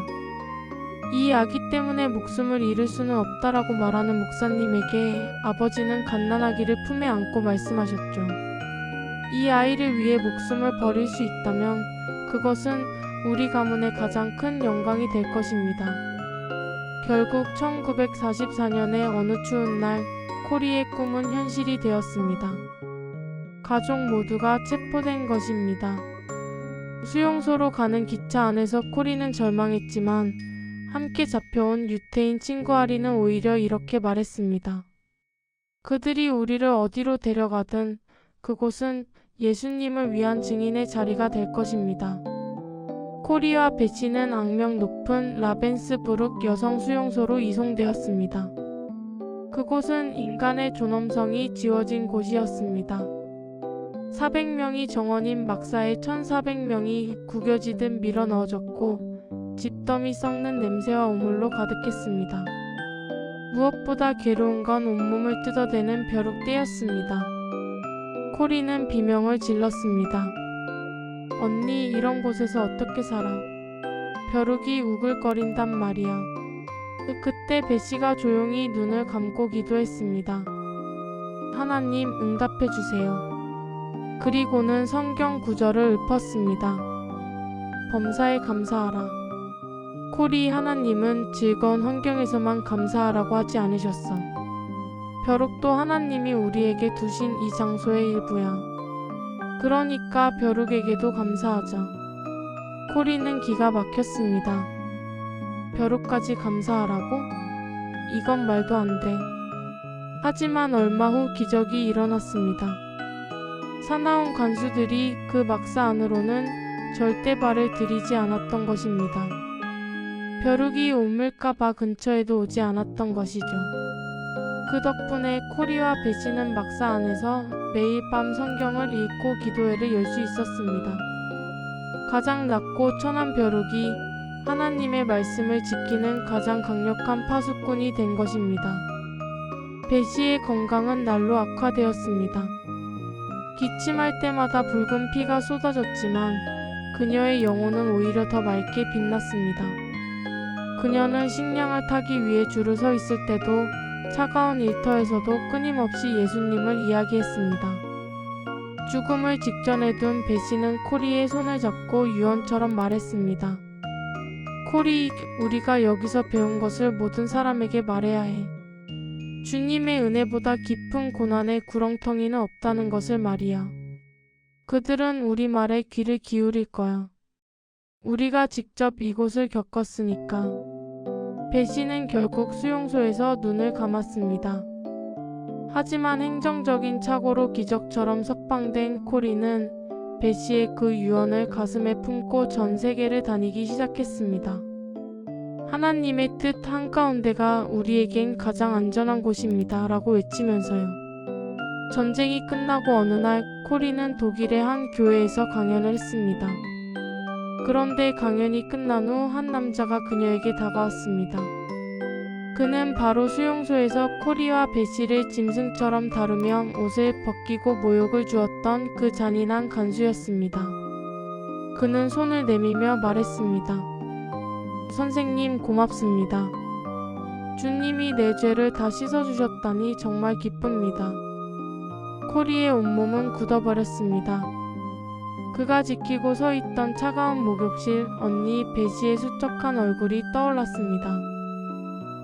[SPEAKER 1] 이 아기 때문에 목숨을 잃을 수는 없다라고 말하는 목사님에게 아버지는 갓난아기를 품에 안고 말씀하셨죠. 이 아이를 위해 목숨을 버릴 수 있다면 그것은 우리 가문의 가장 큰 영광이 될 것입니다. 결국 1944년의 어느 추운 날 코리의 꿈은 현실이 되었습니다. 가족 모두가 체포된 것입니다. 수용소로 가는 기차 안에서 코리는 절망했지만 함께 잡혀온 유태인 친구 아리는 오히려 이렇게 말했습니다. 그들이 우리를 어디로 데려가든 그곳은 예수님을 위한 증인의 자리가 될 것입니다. 코리와 베시는 악명 높은 라벤스부룩 여성 수용소로 이송되었습니다. 그곳은 인간의 존엄성이 지워진 곳이었습니다. 400명이 정원인 막사에 1400명이 구겨지듯 밀어넣어졌고 집더미 썩는 냄새와 오물로 가득했습니다. 무엇보다 괴로운 건 온몸을 뜯어대는 벼룩떼였습니다. 코리는 비명을 질렀습니다. 언니, 이런 곳에서 어떻게 살아? 벼룩이 우글거린단 말이야. 그때 베시가 조용히 눈을 감고 기도했습니다. 하나님, 응답해주세요. 그리고는 성경 구절을 읊었습니다. 범사에 감사하라. 코리, 하나님은 즐거운 환경에서만 감사하라고 하지 않으셨어. 벼룩도 하나님이 우리에게 두신 이 장소의 일부야. 그러니까 벼룩에게도 감사하자. 코리는 기가 막혔습니다. 벼룩까지 감사하라고? 이건 말도 안 돼. 하지만 얼마 후 기적이 일어났습니다. 사나운 간수들이 그 막사 안으로는 절대 발을 들이지 않았던 것입니다. 벼룩이 옮을까봐 근처에도 오지 않았던 것이죠. 그 덕분에 코리와 베시는 막사 안에서 매일 밤 성경을 읽고 기도회를 열 수 있었습니다. 가장 낮고 천한 벼룩이 하나님의 말씀을 지키는 가장 강력한 파수꾼이 된 것입니다. 베시의 건강은 날로 악화되었습니다. 기침할 때마다 붉은 피가 쏟아졌지만 그녀의 영혼은 오히려 더 맑게 빛났습니다. 그녀는 식량을 타기 위해 줄을 서 있을 때도 차가운 일터에서도 끊임없이 예수님을 이야기했습니다. 죽음을 직전에 둔 베시는 코리의 손을 잡고 유언처럼 말했습니다. 코리, 우리가 여기서 배운 것을 모든 사람에게 말해야 해. 주님의 은혜보다 깊은 고난의 구렁텅이는 없다는 것을 말이야. 그들은 우리 말에 귀를 기울일 거야. 우리가 직접 이곳을 겪었으니까. 베시는 결국 수용소에서 눈을 감았습니다. 하지만 행정적인 착오로 기적처럼 석방된 코리는 베시의 그 유언을 가슴에 품고 전 세계를 다니기 시작했습니다. 하나님의 뜻 한가운데가 우리에겐 가장 안전한 곳입니다. 라고 외치면서요. 전쟁이 끝나고 어느 날 코리는 독일의 한 교회에서 강연을 했습니다. 그런데 강연이 끝난 후 한 남자가 그녀에게 다가왔습니다. 그는 바로 수용소에서 코리와 베시를 짐승처럼 다루며 옷을 벗기고 모욕을 주었던 그 잔인한 간수였습니다. 그는 손을 내밀며 말했습니다. 선생님, 고맙습니다. 주님이 내 죄를 다 씻어주셨다니 정말 기쁩니다. 코리의 온몸은 굳어버렸습니다. 그가 지키고 서 있던 차가운 목욕실 언니 베시의 수척한 얼굴이 떠올랐습니다.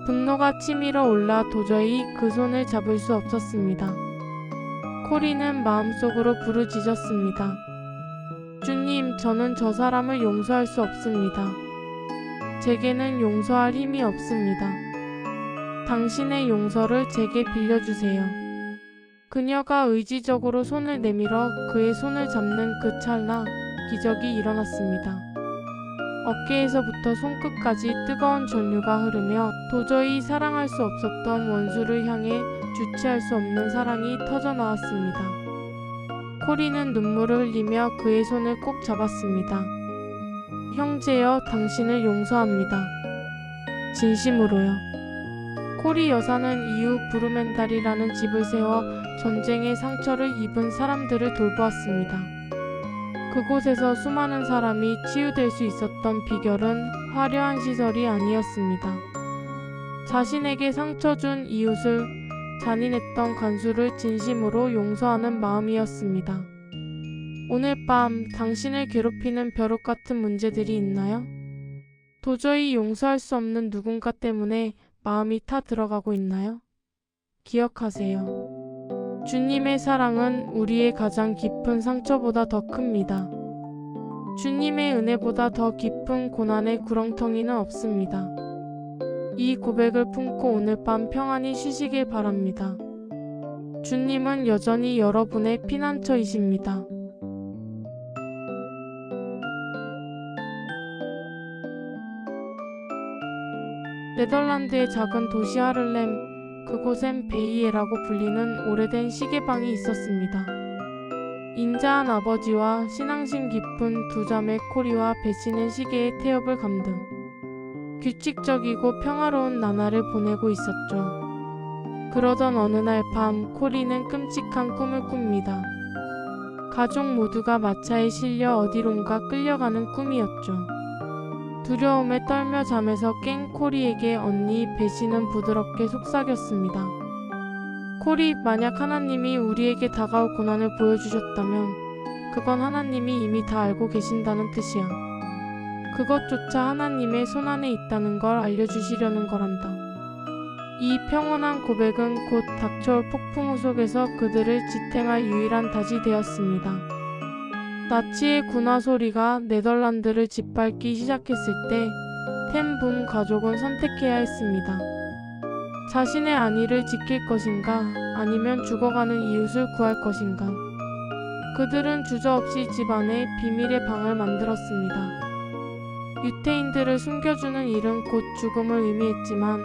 [SPEAKER 1] 분노가 치밀어 올라 도저히 그 손을 잡을 수 없었습니다. 코리는 마음속으로 부르짖었습니다. 주님, 저는 저 사람을 용서할 수 없습니다. 제게는 용서할 힘이 없습니다. 당신의 용서를 제게 빌려주세요. 그녀가 의지적으로 손을 내밀어 그의 손을 잡는 그 찰나 기적이 일어났습니다. 어깨에서부터 손끝까지 뜨거운 전류가 흐르며 도저히 사랑할 수 없었던 원수를 향해 주체할 수 없는 사랑이 터져나왔습니다. 코리는 눈물을 흘리며 그의 손을 꼭 잡았습니다. 형제여, 당신을 용서합니다. 진심으로요. 코리 여사는 이후 브루멘달이라는 집을 세워 전쟁의 상처를 입은 사람들을 돌보았습니다. 그곳에서 수많은 사람이 치유될 수 있었던 비결은 화려한 시설이 아니었습니다. 자신에게 상처 준 이웃을, 잔인했던 간수를 진심으로 용서하는 마음이었습니다. 오늘 밤 당신을 괴롭히는 벼룩 같은 문제들이 있나요? 도저히 용서할 수 없는 누군가 때문에 마음이 타 들어가고 있나요? 기억하세요. 주님의 사랑은 우리의 가장 깊은 상처보다 더 큽니다. 주님의 은혜보다 더 깊은 고난의 구렁텅이는 없습니다. 이 고백을 품고 오늘 밤 평안히 쉬시길 바랍니다. 주님은 여전히 여러분의 피난처이십니다. 네덜란드의 작은 도시 하를렘, 그곳엔 베이에라고 불리는 오래된 시계방이 있었습니다. 인자한 아버지와 신앙심 깊은 두 자매 코리와 베시는 시계의 태엽을 감등 규칙적이고 평화로운 나날을 보내고 있었죠. 그러던 어느 날 밤 코리는 끔찍한 꿈을 꿉니다. 가족 모두가 마차에 실려 어디론가 끌려가는 꿈이었죠. 두려움에 떨며 잠에서 깬 코리에게 언니 베시는 부드럽게 속삭였습니다. 코리, 만약 하나님이 우리에게 다가올 고난을 보여주셨다면 그건 하나님이 이미 다 알고 계신다는 뜻이야. 그것조차 하나님의 손안에 있다는 걸 알려주시려는 거란다. 이 평온한 고백은 곧 닥쳐올 폭풍우 속에서 그들을 지탱할 유일한 닷이 되었습니다. 나치의 군화 소리가 네덜란드를 짓밟기 시작했을 때 텐 붐 가족은 선택해야 했습니다. 자신의 안위를 지킬 것인가, 아니면 죽어가는 이웃을 구할 것인가. 그들은 주저없이 집안에 비밀의 방을 만들었습니다. 유태인들을 숨겨주는 일은 곧 죽음을 의미했지만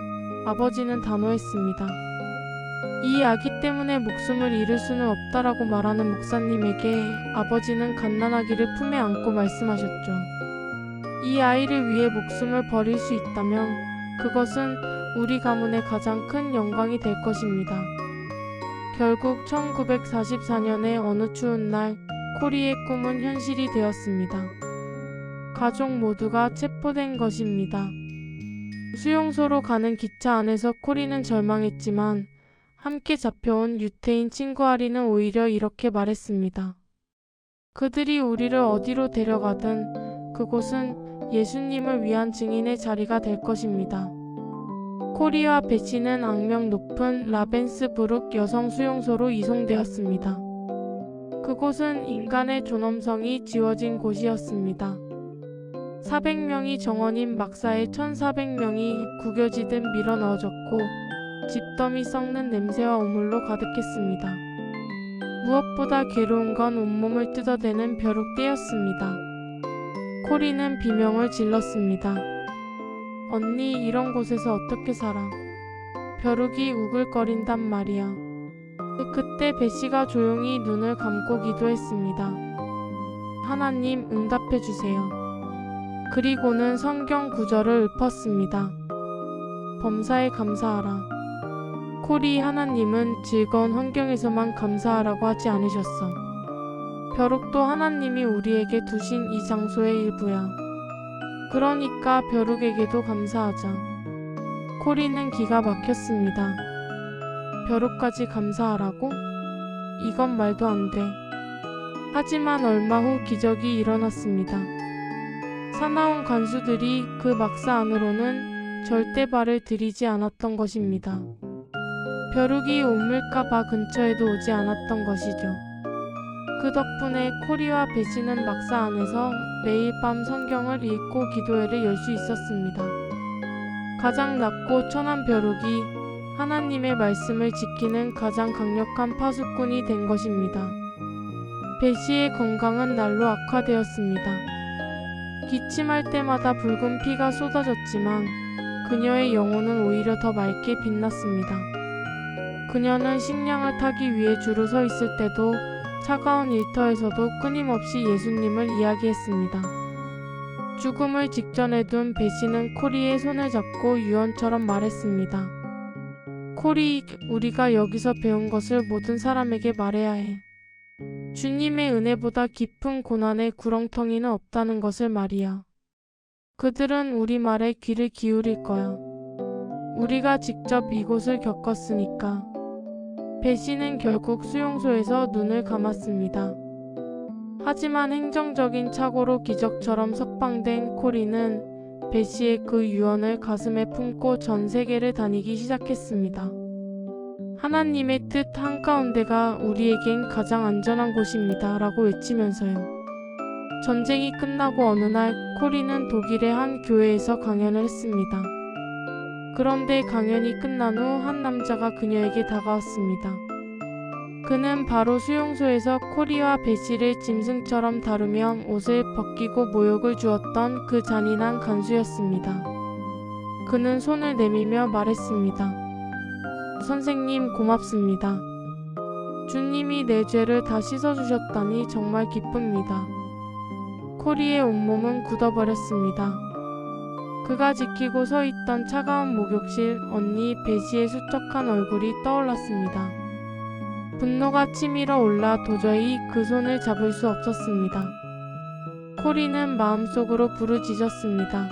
[SPEAKER 1] 아버지는 단호했습니다. 이 아기 때문에 목숨을 잃을 수는 없다라고 말하는 목사님에게 아버지는 갓난아기를 품에 안고 말씀하셨죠. 이 아이를 위해 목숨을 버릴 수 있다면 그것은 우리 가문의 가장 큰 영광이 될 것입니다. 결국 1944년의 어느 추운 날 코리의 꿈은 현실이 되었습니다. 가족 모두가 체포된 것입니다. 수용소로 가는 기차 안에서 코리는 절망했지만 함께 잡혀온 유태인 친구 아리는 오히려 이렇게 말했습니다. 그들이 우리를 어디로 데려가든 그곳은 예수님을 위한 증인의 자리가 될 것입니다. 코리와 베시는 악명 높은 라벤스부룩 여성 수용소로 이송되었습니다. 그곳은 인간의 존엄성이 지워진 곳이었습니다. 400명이 정원인 막사에 1400명이 구겨지듯 밀어넣어졌고 집더미 썩는 냄새와 오물로 가득했습니다. 무엇보다 괴로운 건 온몸을 뜯어대는 벼룩떼였습니다. 코리는 비명을 질렀습니다. 언니, 이런 곳에서 어떻게 살아? 벼룩이 우글거린단 말이야. 그때 베시가 조용히 눈을 감고 기도했습니다. 하나님, 응답해주세요. 그리고는 성경 구절을 읊었습니다. 범사에 감사하라. 코리, 하나님은 즐거운 환경에서만 감사하라고 하지 않으셨어. 벼룩도 하나님이 우리에게 두신 이 장소의 일부야. 그러니까 벼룩에게도 감사하자. 코리는 기가 막혔습니다. 벼룩까지 감사하라고? 이건 말도 안 돼. 하지만 얼마 후 기적이 일어났습니다. 사나운 간수들이 그 막사 안으로는 절대 발을 들이지 않았던 것입니다. 벼룩이 옮을까봐 근처에도 오지 않았던 것이죠. 그 덕분에 코리와 베시는 막사 안에서 매일 밤 성경을 읽고 기도회를 열 수 있었습니다. 가장 낮고 천한 벼룩이 하나님의 말씀을 지키는 가장 강력한 파수꾼이 된 것입니다. 베시의 건강은 날로 악화되었습니다. 기침할 때마다 붉은 피가 쏟아졌지만 그녀의 영혼은 오히려 더 맑게 빛났습니다. 그녀는 식량을 타기 위해 줄을 서 있을 때도 차가운 일터에서도 끊임없이 예수님을 이야기했습니다. 죽음을 직전에 둔 베시는 코리의 손을 잡고 유언처럼 말했습니다. 코리, 우리가 여기서 배운 것을 모든 사람에게 말해야 해. 주님의 은혜보다 깊은 고난의 구렁텅이는 없다는 것을 말이야. 그들은 우리 말에 귀를 기울일 거야. 우리가 직접 이곳을 겪었으니까. 베시는 결국 수용소에서 눈을 감았습니다. 하지만 행정적인 착오로 기적처럼 석방된 코리는 베시의 그 유언을 가슴에 품고 전 세계를 다니기 시작했습니다. 하나님의 뜻 한가운데가 우리에겐 가장 안전한 곳입니다. 라고 외치면서요. 전쟁이 끝나고 어느 날 코리는 독일의 한 교회에서 강연을 했습니다. 그런데 강연이 끝난 후 한 남자가 그녀에게 다가왔습니다. 그는 바로 수용소에서 코리와 베시를 짐승처럼 다루며 옷을 벗기고 모욕을 주었던 그 잔인한 간수였습니다. 그는 손을 내밀며 말했습니다. 선생님, 고맙습니다. 주님이 내 죄를 다 씻어주셨다니 정말 기쁩니다. 코리의 온몸은 굳어버렸습니다. 그가 지키고 서 있던 차가운 목욕실 언니 베시의 수척한 얼굴이 떠올랐습니다. 분노가 치밀어 올라 도저히 그 손을 잡을 수 없었습니다. 코리는 마음속으로 부르짖었습니다.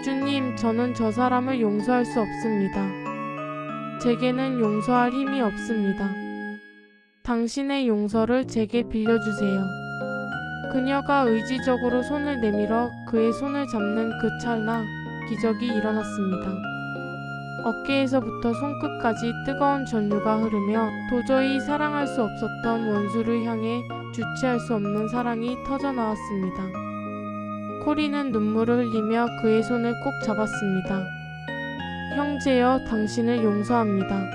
[SPEAKER 1] 주님, 저는 저 사람을 용서할 수 없습니다. 제게는 용서할 힘이 없습니다. 당신의 용서를 제게 빌려주세요. 그녀가 의지적으로 손을 내밀어 그의 손을 잡는 그 찰나 기적이 일어났습니다. 어깨에서부터 손끝까지 뜨거운 전류가 흐르며 도저히 사랑할 수 없었던 원수를 향해 주체할 수 없는 사랑이 터져나왔습니다. 코리는 눈물을 흘리며 그의 손을 꼭 잡았습니다. 형제여, 당신을 용서합니다.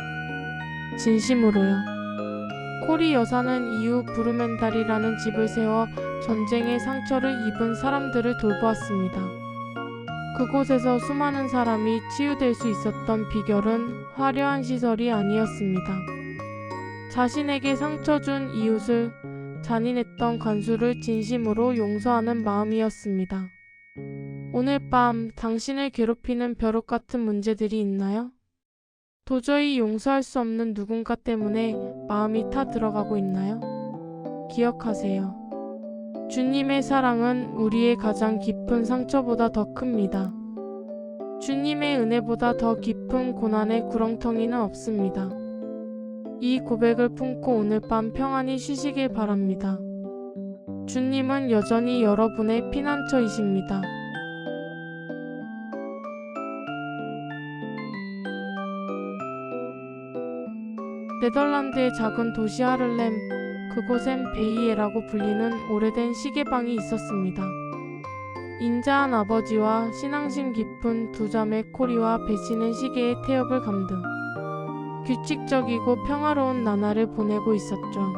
[SPEAKER 1] 진심으로요. 코리 여사는 이후 부르멘달이라는 집을 세워 전쟁의 상처를 입은 사람들을 돌보았습니다. 그곳에서 수많은 사람이 치유될 수 있었던 비결은 화려한 시설이 아니었습니다. 자신에게 상처 준 이웃을, 잔인했던 간수를 진심으로 용서하는 마음이었습니다. 오늘 밤 당신을 괴롭히는 벼룩 같은 문제들이 있나요? 도저히 용서할 수 없는 누군가 때문에 마음이 타 들어가고 있나요? 기억하세요. 주님의 사랑은 우리의 가장 깊은 상처보다 더 큽니다. 주님의 은혜보다 더 깊은 고난의 구렁텅이는 없습니다. 이 고백을 품고 오늘 밤 평안히 쉬시길 바랍니다. 주님은 여전히 여러분의 피난처이십니다. 네덜란드의 작은 도시 하를렘, 그곳엔 베이에라고 불리는 오래된 시계방이 있었습니다. 인자한 아버지와 신앙심 깊은 두 자매 코리와 베시는 시계의 태엽을 감듯 규칙적이고 평화로운 나날을 보내고 있었죠.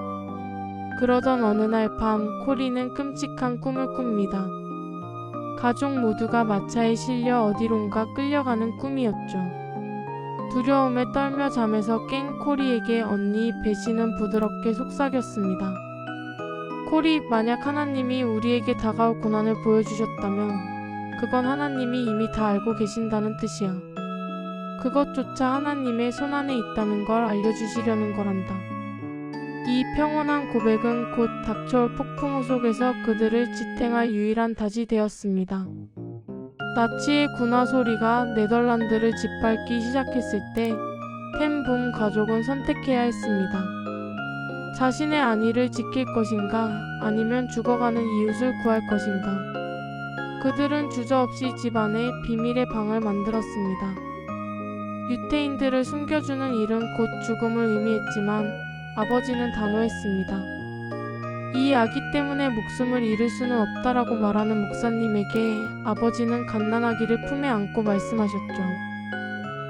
[SPEAKER 1] 그러던 어느 날 밤 코리는 끔찍한 꿈을 꿉니다. 가족 모두가 마차에 실려 어디론가 끌려가는 꿈이었죠. 두려움에 떨며 잠에서 깬 코리에게 언니 베시는 부드럽게 속삭였습니다. 코리, 만약 하나님이 우리에게 다가올 고난을 보여주셨다면 그건 하나님이 이미 다 알고 계신다는 뜻이야. 그것조차 하나님의 손안에 있다는 걸 알려주시려는 거란다. 이 평온한 고백은 곧 닥쳐올 폭풍우 속에서 그들을 지탱할 유일한 닷이 되었습니다. 나치의 군화 소리가 네덜란드를 짓밟기 시작했을 때 텐 붐 가족은 선택해야 했습니다. 자신의 안위를 지킬 것인가, 아니면 죽어가는 이웃을 구할 것인가. 그들은 주저없이 집 안에 비밀의 방을 만들었습니다. 유태인들을 숨겨주는 일은 곧 죽음을 의미했지만 아버지는 단호했습니다. 이 아기 때문에 목숨을 잃을 수는 없다라고 말하는 목사님에게 아버지는 갓난아기를 품에 안고 말씀하셨죠.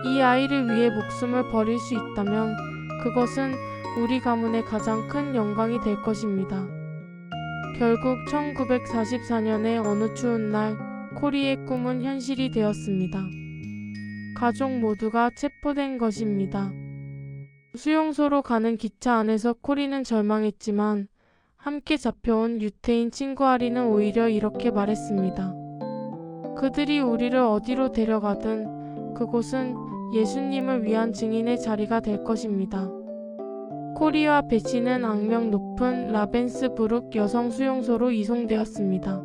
[SPEAKER 1] 이 아이를 위해 목숨을 버릴 수 있다면 그것은 우리 가문의 가장 큰 영광이 될 것입니다. 결국 1944년의 어느 추운 날, 코리의 꿈은 현실이 되었습니다. 가족 모두가 체포된 것입니다. 수용소로 가는 기차 안에서 코리는 절망했지만 함께 잡혀온 유태인 친구 아리는 오히려 이렇게 말했습니다. 그들이 우리를 어디로 데려가든 그곳은 예수님을 위한 증인의 자리가 될 것입니다. 코리와 베시는 악명 높은 라벤스부룩 여성 수용소로 이송되었습니다.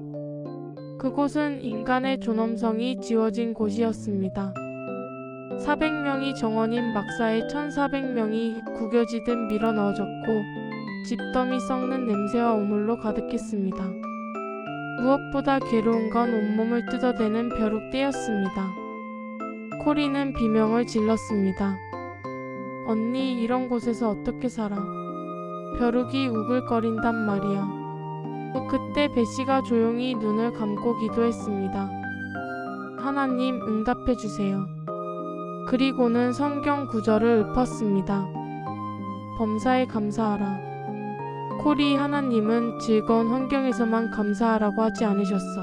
[SPEAKER 1] 그곳은 인간의 존엄성이 지워진 곳이었습니다. 400명이 정원인 막사에 1400명이 구겨지듯 밀어넣어졌고 집더미 썩는 냄새와 오물로 가득했습니다. 무엇보다 괴로운 건 온몸을 뜯어대는 벼룩떼였습니다. 코리는 비명을 질렀습니다. 언니, 이런 곳에서 어떻게 살아? 벼룩이 우글거린단 말이야. 그때 베시가 조용히 눈을 감고 기도했습니다. 하나님, 응답해 주세요. 그리고는 성경 구절을 읊었습니다. 범사에 감사하라. 코리, 하나님은 즐거운 환경에서만 감사하라고 하지 않으셨어.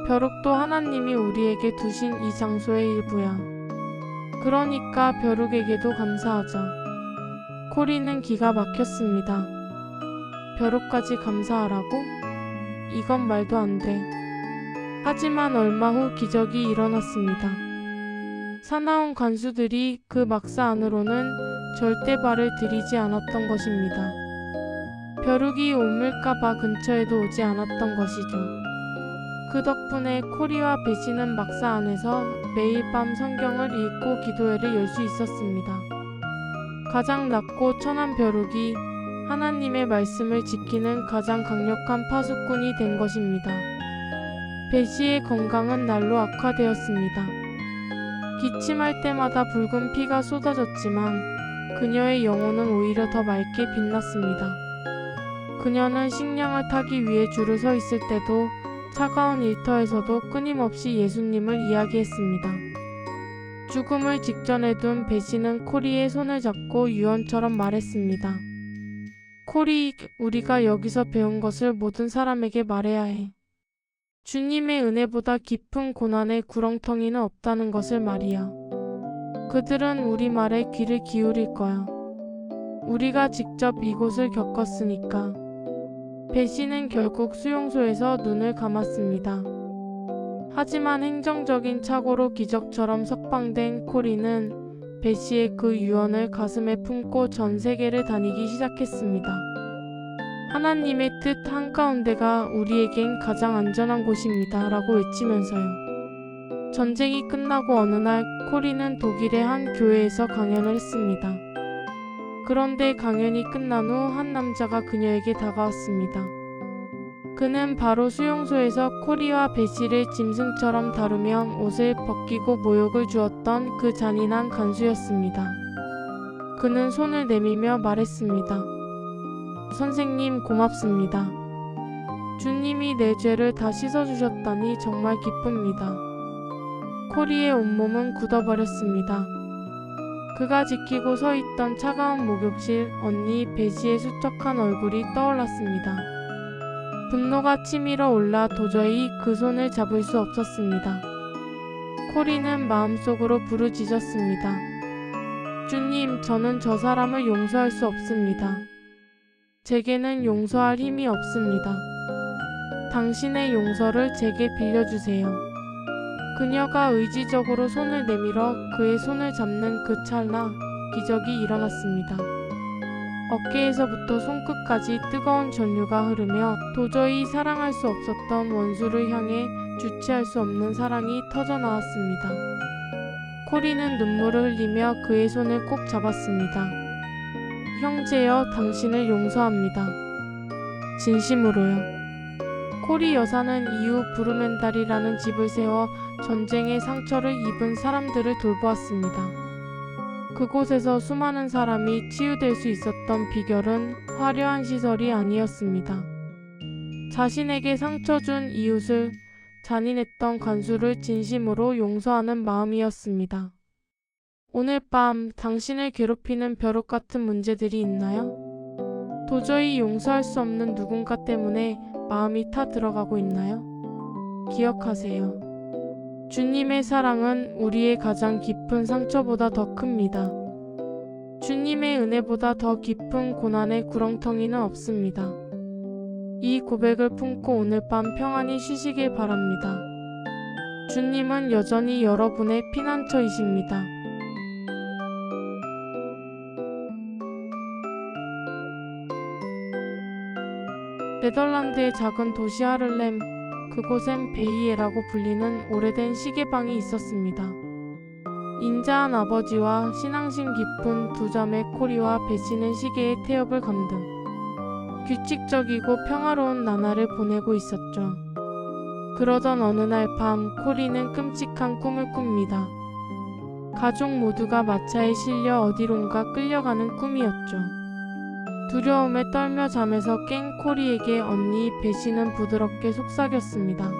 [SPEAKER 1] 벼룩도 하나님이 우리에게 두신 이 장소의 일부야. 그러니까 벼룩에게도 감사하자. 코리는 기가 막혔습니다. 벼룩까지 감사하라고? 이건 말도 안 돼. 하지만 얼마 후 기적이 일어났습니다. 사나운 간수들이 그 막사 안으로는 절대 발을 들이지 않았던 것입니다. 벼룩이 옮을까봐 근처에도 오지 않았던 것이죠. 그 덕분에 코리와 베시는 막사 안에서 매일 밤 성경을 읽고 기도회를 열 수 있었습니다. 가장 낮고 천한 벼룩이 하나님의 말씀을 지키는 가장 강력한 파수꾼이 된 것입니다. 베시의 건강은 날로 악화되었습니다. 기침할 때마다 붉은 피가 쏟아졌지만 그녀의 영혼은 오히려 더 맑게 빛났습니다. 그녀는 식량을 타기 위해 줄을 서 있을 때도 차가운 일터에서도 끊임없이 예수님을 이야기했습니다. 죽음을 직전에 둔 베시는 코리의 손을 잡고 유언처럼 말했습니다. 코리, 우리가 여기서 배운 것을 모든 사람에게 말해야 해. 주님의 은혜보다 깊은 고난의 구렁텅이는 없다는 것을 말이야. 그들은 우리 말에 귀를 기울일 거야. 우리가 직접 이곳을 겪었으니까. 베시는 결국 수용소에서 눈을 감았습니다. 하지만 행정적인 착오로 기적처럼 석방된 코리는 베시의 그 유언을 가슴에 품고 전 세계를 다니기 시작했습니다. 하나님의 뜻 한가운데가 우리에겐 가장 안전한 곳입니다. 라고 외치면서요. 전쟁이 끝나고 어느 날 코리는 독일의 한 교회에서 강연을 했습니다. 그런데 강연이 끝난 후 한 남자가 그녀에게 다가왔습니다. 그는 바로 수용소에서 코리와 베시를 짐승처럼 다루며 옷을 벗기고 모욕을 주었던 그 잔인한 간수였습니다. 그는 손을 내밀며 말했습니다. 선생님, 고맙습니다. 주님이 내 죄를 다 씻어주셨다니 정말 기쁩니다. 코리의 온몸은 굳어버렸습니다. 그가 지키고 서 있던 차가운 목욕실 언니 베시의 수척한 얼굴이 떠올랐습니다. 분노가 치밀어 올라 도저히 그 손을 잡을 수 없었습니다. 코리는 마음속으로 부르짖었습니다. 주님, 저는 저 사람을 용서할 수 없습니다. 제게는 용서할 힘이 없습니다. 당신의 용서를 제게 빌려주세요. 그녀가 의지적으로 손을 내밀어 그의 손을 잡는 그 찰나 기적이 일어났습니다. 어깨에서부터 손끝까지 뜨거운 전류가 흐르며 도저히 사랑할 수 없었던 원수를 향해 주체할 수 없는 사랑이 터져나왔습니다. 코리는 눈물을 흘리며 그의 손을 꼭 잡았습니다. 형제여, 당신을 용서합니다. 진심으로요. 코리 여사는 이후 브루멘달이라는 집을 세워 전쟁의 상처를 입은 사람들을 돌보았습니다. 그곳에서 수많은 사람이 치유될 수 있었던 비결은 화려한 시설이 아니었습니다. 자신에게 상처 준 이웃을, 잔인했던 간수를 진심으로 용서하는 마음이었습니다. 오늘 밤 당신을 괴롭히는 벼룩 같은 문제들이 있나요? 도저히 용서할 수 없는 누군가 때문에 마음이 타들어가고 있나요? 기억하세요. 주님의 사랑은 우리의 가장 깊은 상처보다 더 큽니다. 주님의 은혜보다 더 깊은 고난의 구렁텅이는 없습니다. 이 고백을 품고 오늘 밤 평안히 쉬시길 바랍니다. 주님은 여전히 여러분의 피난처이십니다. 네덜란드의 작은 도시 하를렘, 그곳엔 베이에라고 불리는 오래된 시계방이 있었습니다. 인자한 아버지와 신앙심 깊은 두 자매 코리와 베시는 시계의 태엽을 감등 규칙적이고 평화로운 나날을 보내고 있었죠. 그러던 어느 날 밤 코리는 끔찍한 꿈을 꿉니다. 가족 모두가 마차에 실려 어디론가 끌려가는 꿈이었죠. 두려움에 떨며 잠에서 깬 코리에게 언니 베시는 부드럽게 속삭였습니다.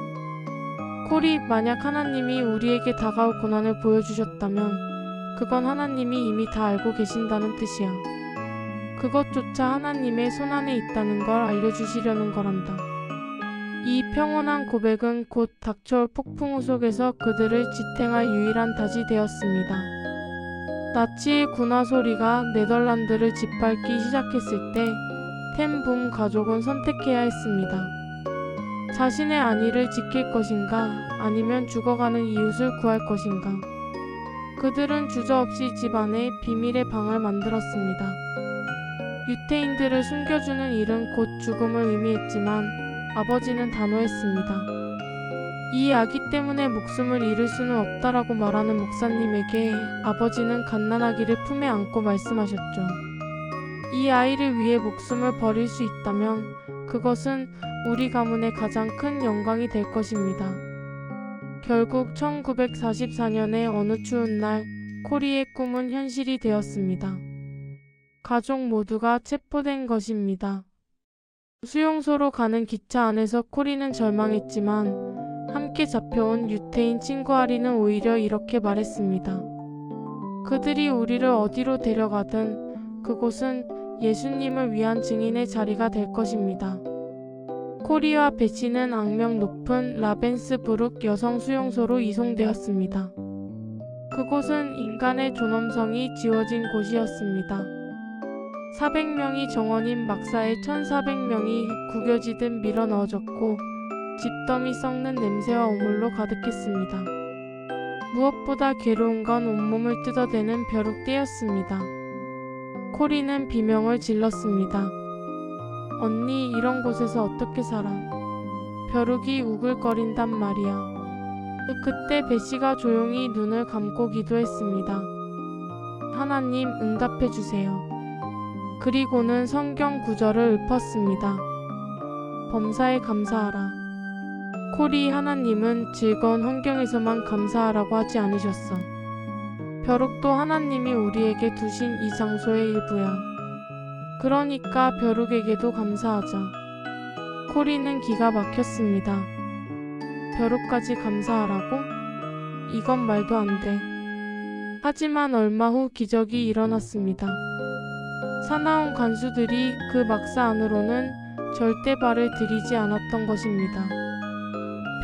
[SPEAKER 1] 코리, 만약 하나님이 우리에게 다가올 고난을 보여주셨다면 그건 하나님이 이미 다 알고 계신다는 뜻이야. 그것조차 하나님의 손안에 있다는 걸 알려주시려는 거란다. 이 평온한 고백은 곧 닥쳐올 폭풍우 속에서 그들을 지탱할 유일한 닷이 되었습니다. 나치의 군화 소리가 네덜란드를 짓밟기 시작했을 때 텐붐 가족은 선택해야 했습니다. 자신의 안위를 지킬 것인가, 아니면 죽어가는 이웃을 구할 것인가. 그들은 주저없이 집안에 비밀의 방을 만들었습니다. 유태인들을 숨겨주는 일은 곧 죽음을 의미했지만 아버지는 단호했습니다. 이 아기 때문에 목숨을 잃을 수는 없다라고 말하는 목사님에게 아버지는 갓난아기를 품에 안고 말씀하셨죠. 이 아이를 위해 목숨을 버릴 수 있다면 그것은 우리 가문의 가장 큰 영광이 될 것입니다. 결국 1944년의 어느 추운 날 코리의 꿈은 현실이 되었습니다. 가족 모두가 체포된 것입니다. 수용소로 가는 기차 안에서 코리는 절망했지만 함께 잡혀온 유태인 친구 아리는 오히려 이렇게 말했습니다. 그들이 우리를 어디로 데려가든 그곳은 예수님을 위한 증인의 자리가 될 것입니다. 코리와 베시는 악명 높은 라벤스부룩 여성 수용소로 이송되었습니다. 그곳은 인간의 존엄성이 지워진 곳이었습니다. 400명이 정원인 막사에 1400명이 구겨지듯 밀어넣어졌고 집더미 썩는 냄새와 오물로 가득했습니다. 무엇보다 괴로운 건 온몸을 뜯어대는 벼룩떼였습니다. 코리는 비명을 질렀습니다. 언니, 이런 곳에서 어떻게 살아? 벼룩이 우글거린단 말이야. 그때 베시가 조용히 눈을 감고 기도했습니다. 하나님, 응답해주세요. 그리고는 성경 구절을 읊었습니다. 범사에 감사하라. 코리, 하나님은 즐거운 환경에서만 감사하라고 하지 않으셨어. 벼룩도 하나님이 우리에게 두신 이 장소의 일부야. 그러니까 벼룩에게도 감사하자. 코리는 기가 막혔습니다. 벼룩까지 감사하라고? 이건 말도 안 돼. 하지만 얼마 후 기적이 일어났습니다. 사나운 간수들이 그 막사 안으로는 절대 발을 들이지 않았던 것입니다.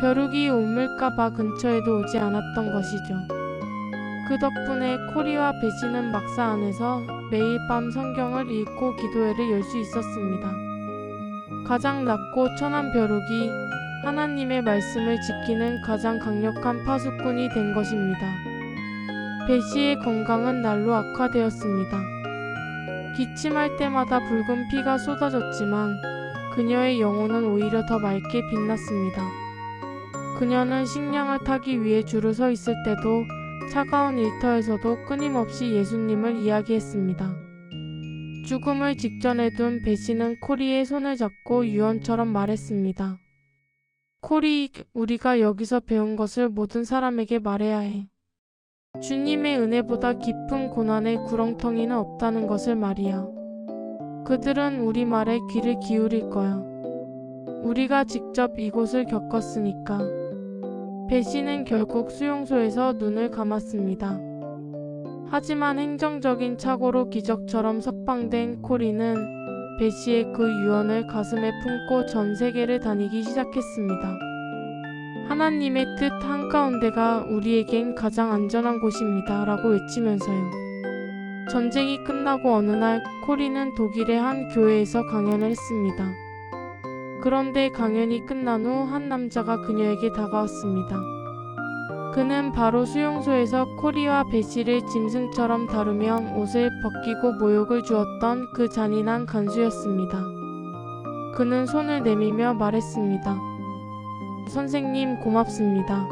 [SPEAKER 1] 벼룩이 옮을까봐 근처에도 오지 않았던 것이죠. 그 덕분에 코리와 베시는 막사 안에서 매일 밤 성경을 읽고 기도회를 열 수 있었습니다. 가장 낮고 천한 벼룩이 하나님의 말씀을 지키는 가장 강력한 파수꾼이 된 것입니다. 베시의 건강은 날로 악화되었습니다. 기침할 때마다 붉은 피가 쏟아졌지만 그녀의 영혼은 오히려 더 맑게 빛났습니다. 그녀는 식량을 타기 위해 줄을 서 있을 때도 차가운 일터에서도 끊임없이 예수님을 이야기했습니다. 죽음을 직전에 둔 베시는 코리의 손을 잡고 유언처럼 말했습니다. 코리, 우리가 여기서 배운 것을 모든 사람에게 말해야 해. 주님의 은혜보다 깊은 고난의 구렁텅이는 없다는 것을 말이야. 그들은 우리 말에 귀를 기울일 거야. 우리가 직접 이곳을 겪었으니까. 베시는 결국 수용소에서 눈을 감았습니다. 하지만 행정적인 착오로 기적처럼 석방된 코리는 베시의 그 유언을 가슴에 품고 전 세계를 다니기 시작했습니다. 하나님의 뜻 한가운데가 우리에겐 가장 안전한 곳입니다. 라고 외치면서요. 전쟁이 끝나고 어느 날 코리는 독일의 한 교회에서 강연을 했습니다. 그런데 강연이 끝난 후 한 남자가 그녀에게 다가왔습니다. 그는 바로 수용소에서 코리와 베시를 짐승처럼 다루며 옷을 벗기고 모욕을 주었던 그 잔인한 간수였습니다. 그는 손을 내밀며 말했습니다. 선생님 고맙습니다.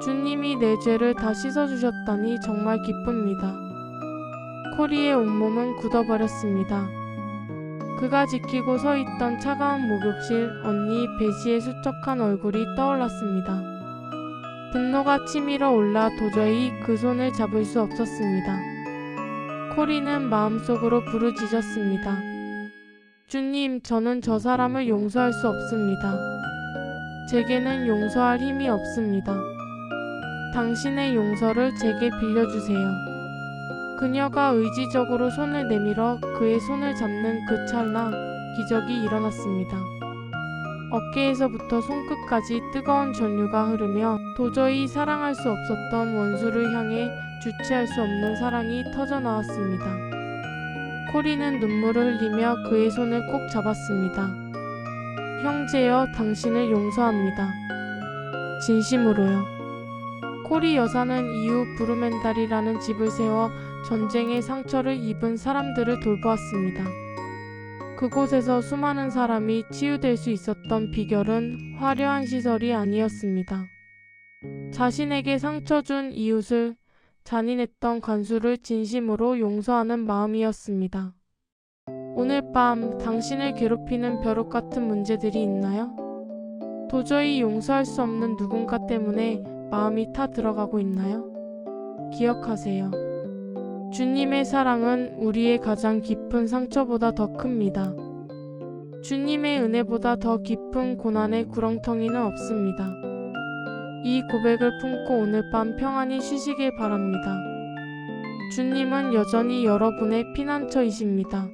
[SPEAKER 1] 주님이 내 죄를 다 씻어주셨다니 정말 기쁩니다. 코리의 온몸은 굳어버렸습니다. 그가 지키고 서 있던 차가운 목욕실 언니 베시의 수척한 얼굴이 떠올랐습니다. 분노가 치밀어 올라 도저히 그 손을 잡을 수 없었습니다. 코리는 마음속으로 부르짖었습니다. 주님, 저는 저 사람을 용서할 수 없습니다. 제게는 용서할 힘이 없습니다. 당신의 용서를 제게 빌려주세요. 그녀가 의지적으로 손을 내밀어 그의 손을 잡는 그 찰나 기적이 일어났습니다. 어깨에서부터 손끝까지 뜨거운 전류가 흐르며 도저히 사랑할 수 없었던 원수를 향해 주체할 수 없는 사랑이 터져나왔습니다. 코리는 눈물을 흘리며 그의 손을 꼭 잡았습니다. 형제여, 당신을 용서합니다. 진심으로요. 코리 여사는 이후 브루멘달이라는 집을 세워 전쟁의 상처를 입은 사람들을 돌보았습니다. 그곳에서 수많은 사람이 치유될 수 있었던 비결은 화려한 시설이 아니었습니다. 자신에게 상처 준 이웃을, 잔인했던 간수를 진심으로 용서하는 마음이었습니다. 오늘 밤 당신을 괴롭히는 벼룩 같은 문제들이 있나요? 도저히 용서할 수 없는 누군가 때문에 마음이 타 들어가고 있나요? 기억하세요. 주님의 사랑은 우리의 가장 깊은 상처보다 더 큽니다. 주님의 은혜보다 더 깊은 고난의 구렁텅이는 없습니다. 이 고백을 품고 오늘 밤 평안히 쉬시길 바랍니다. 주님은 여전히 여러분의 피난처이십니다.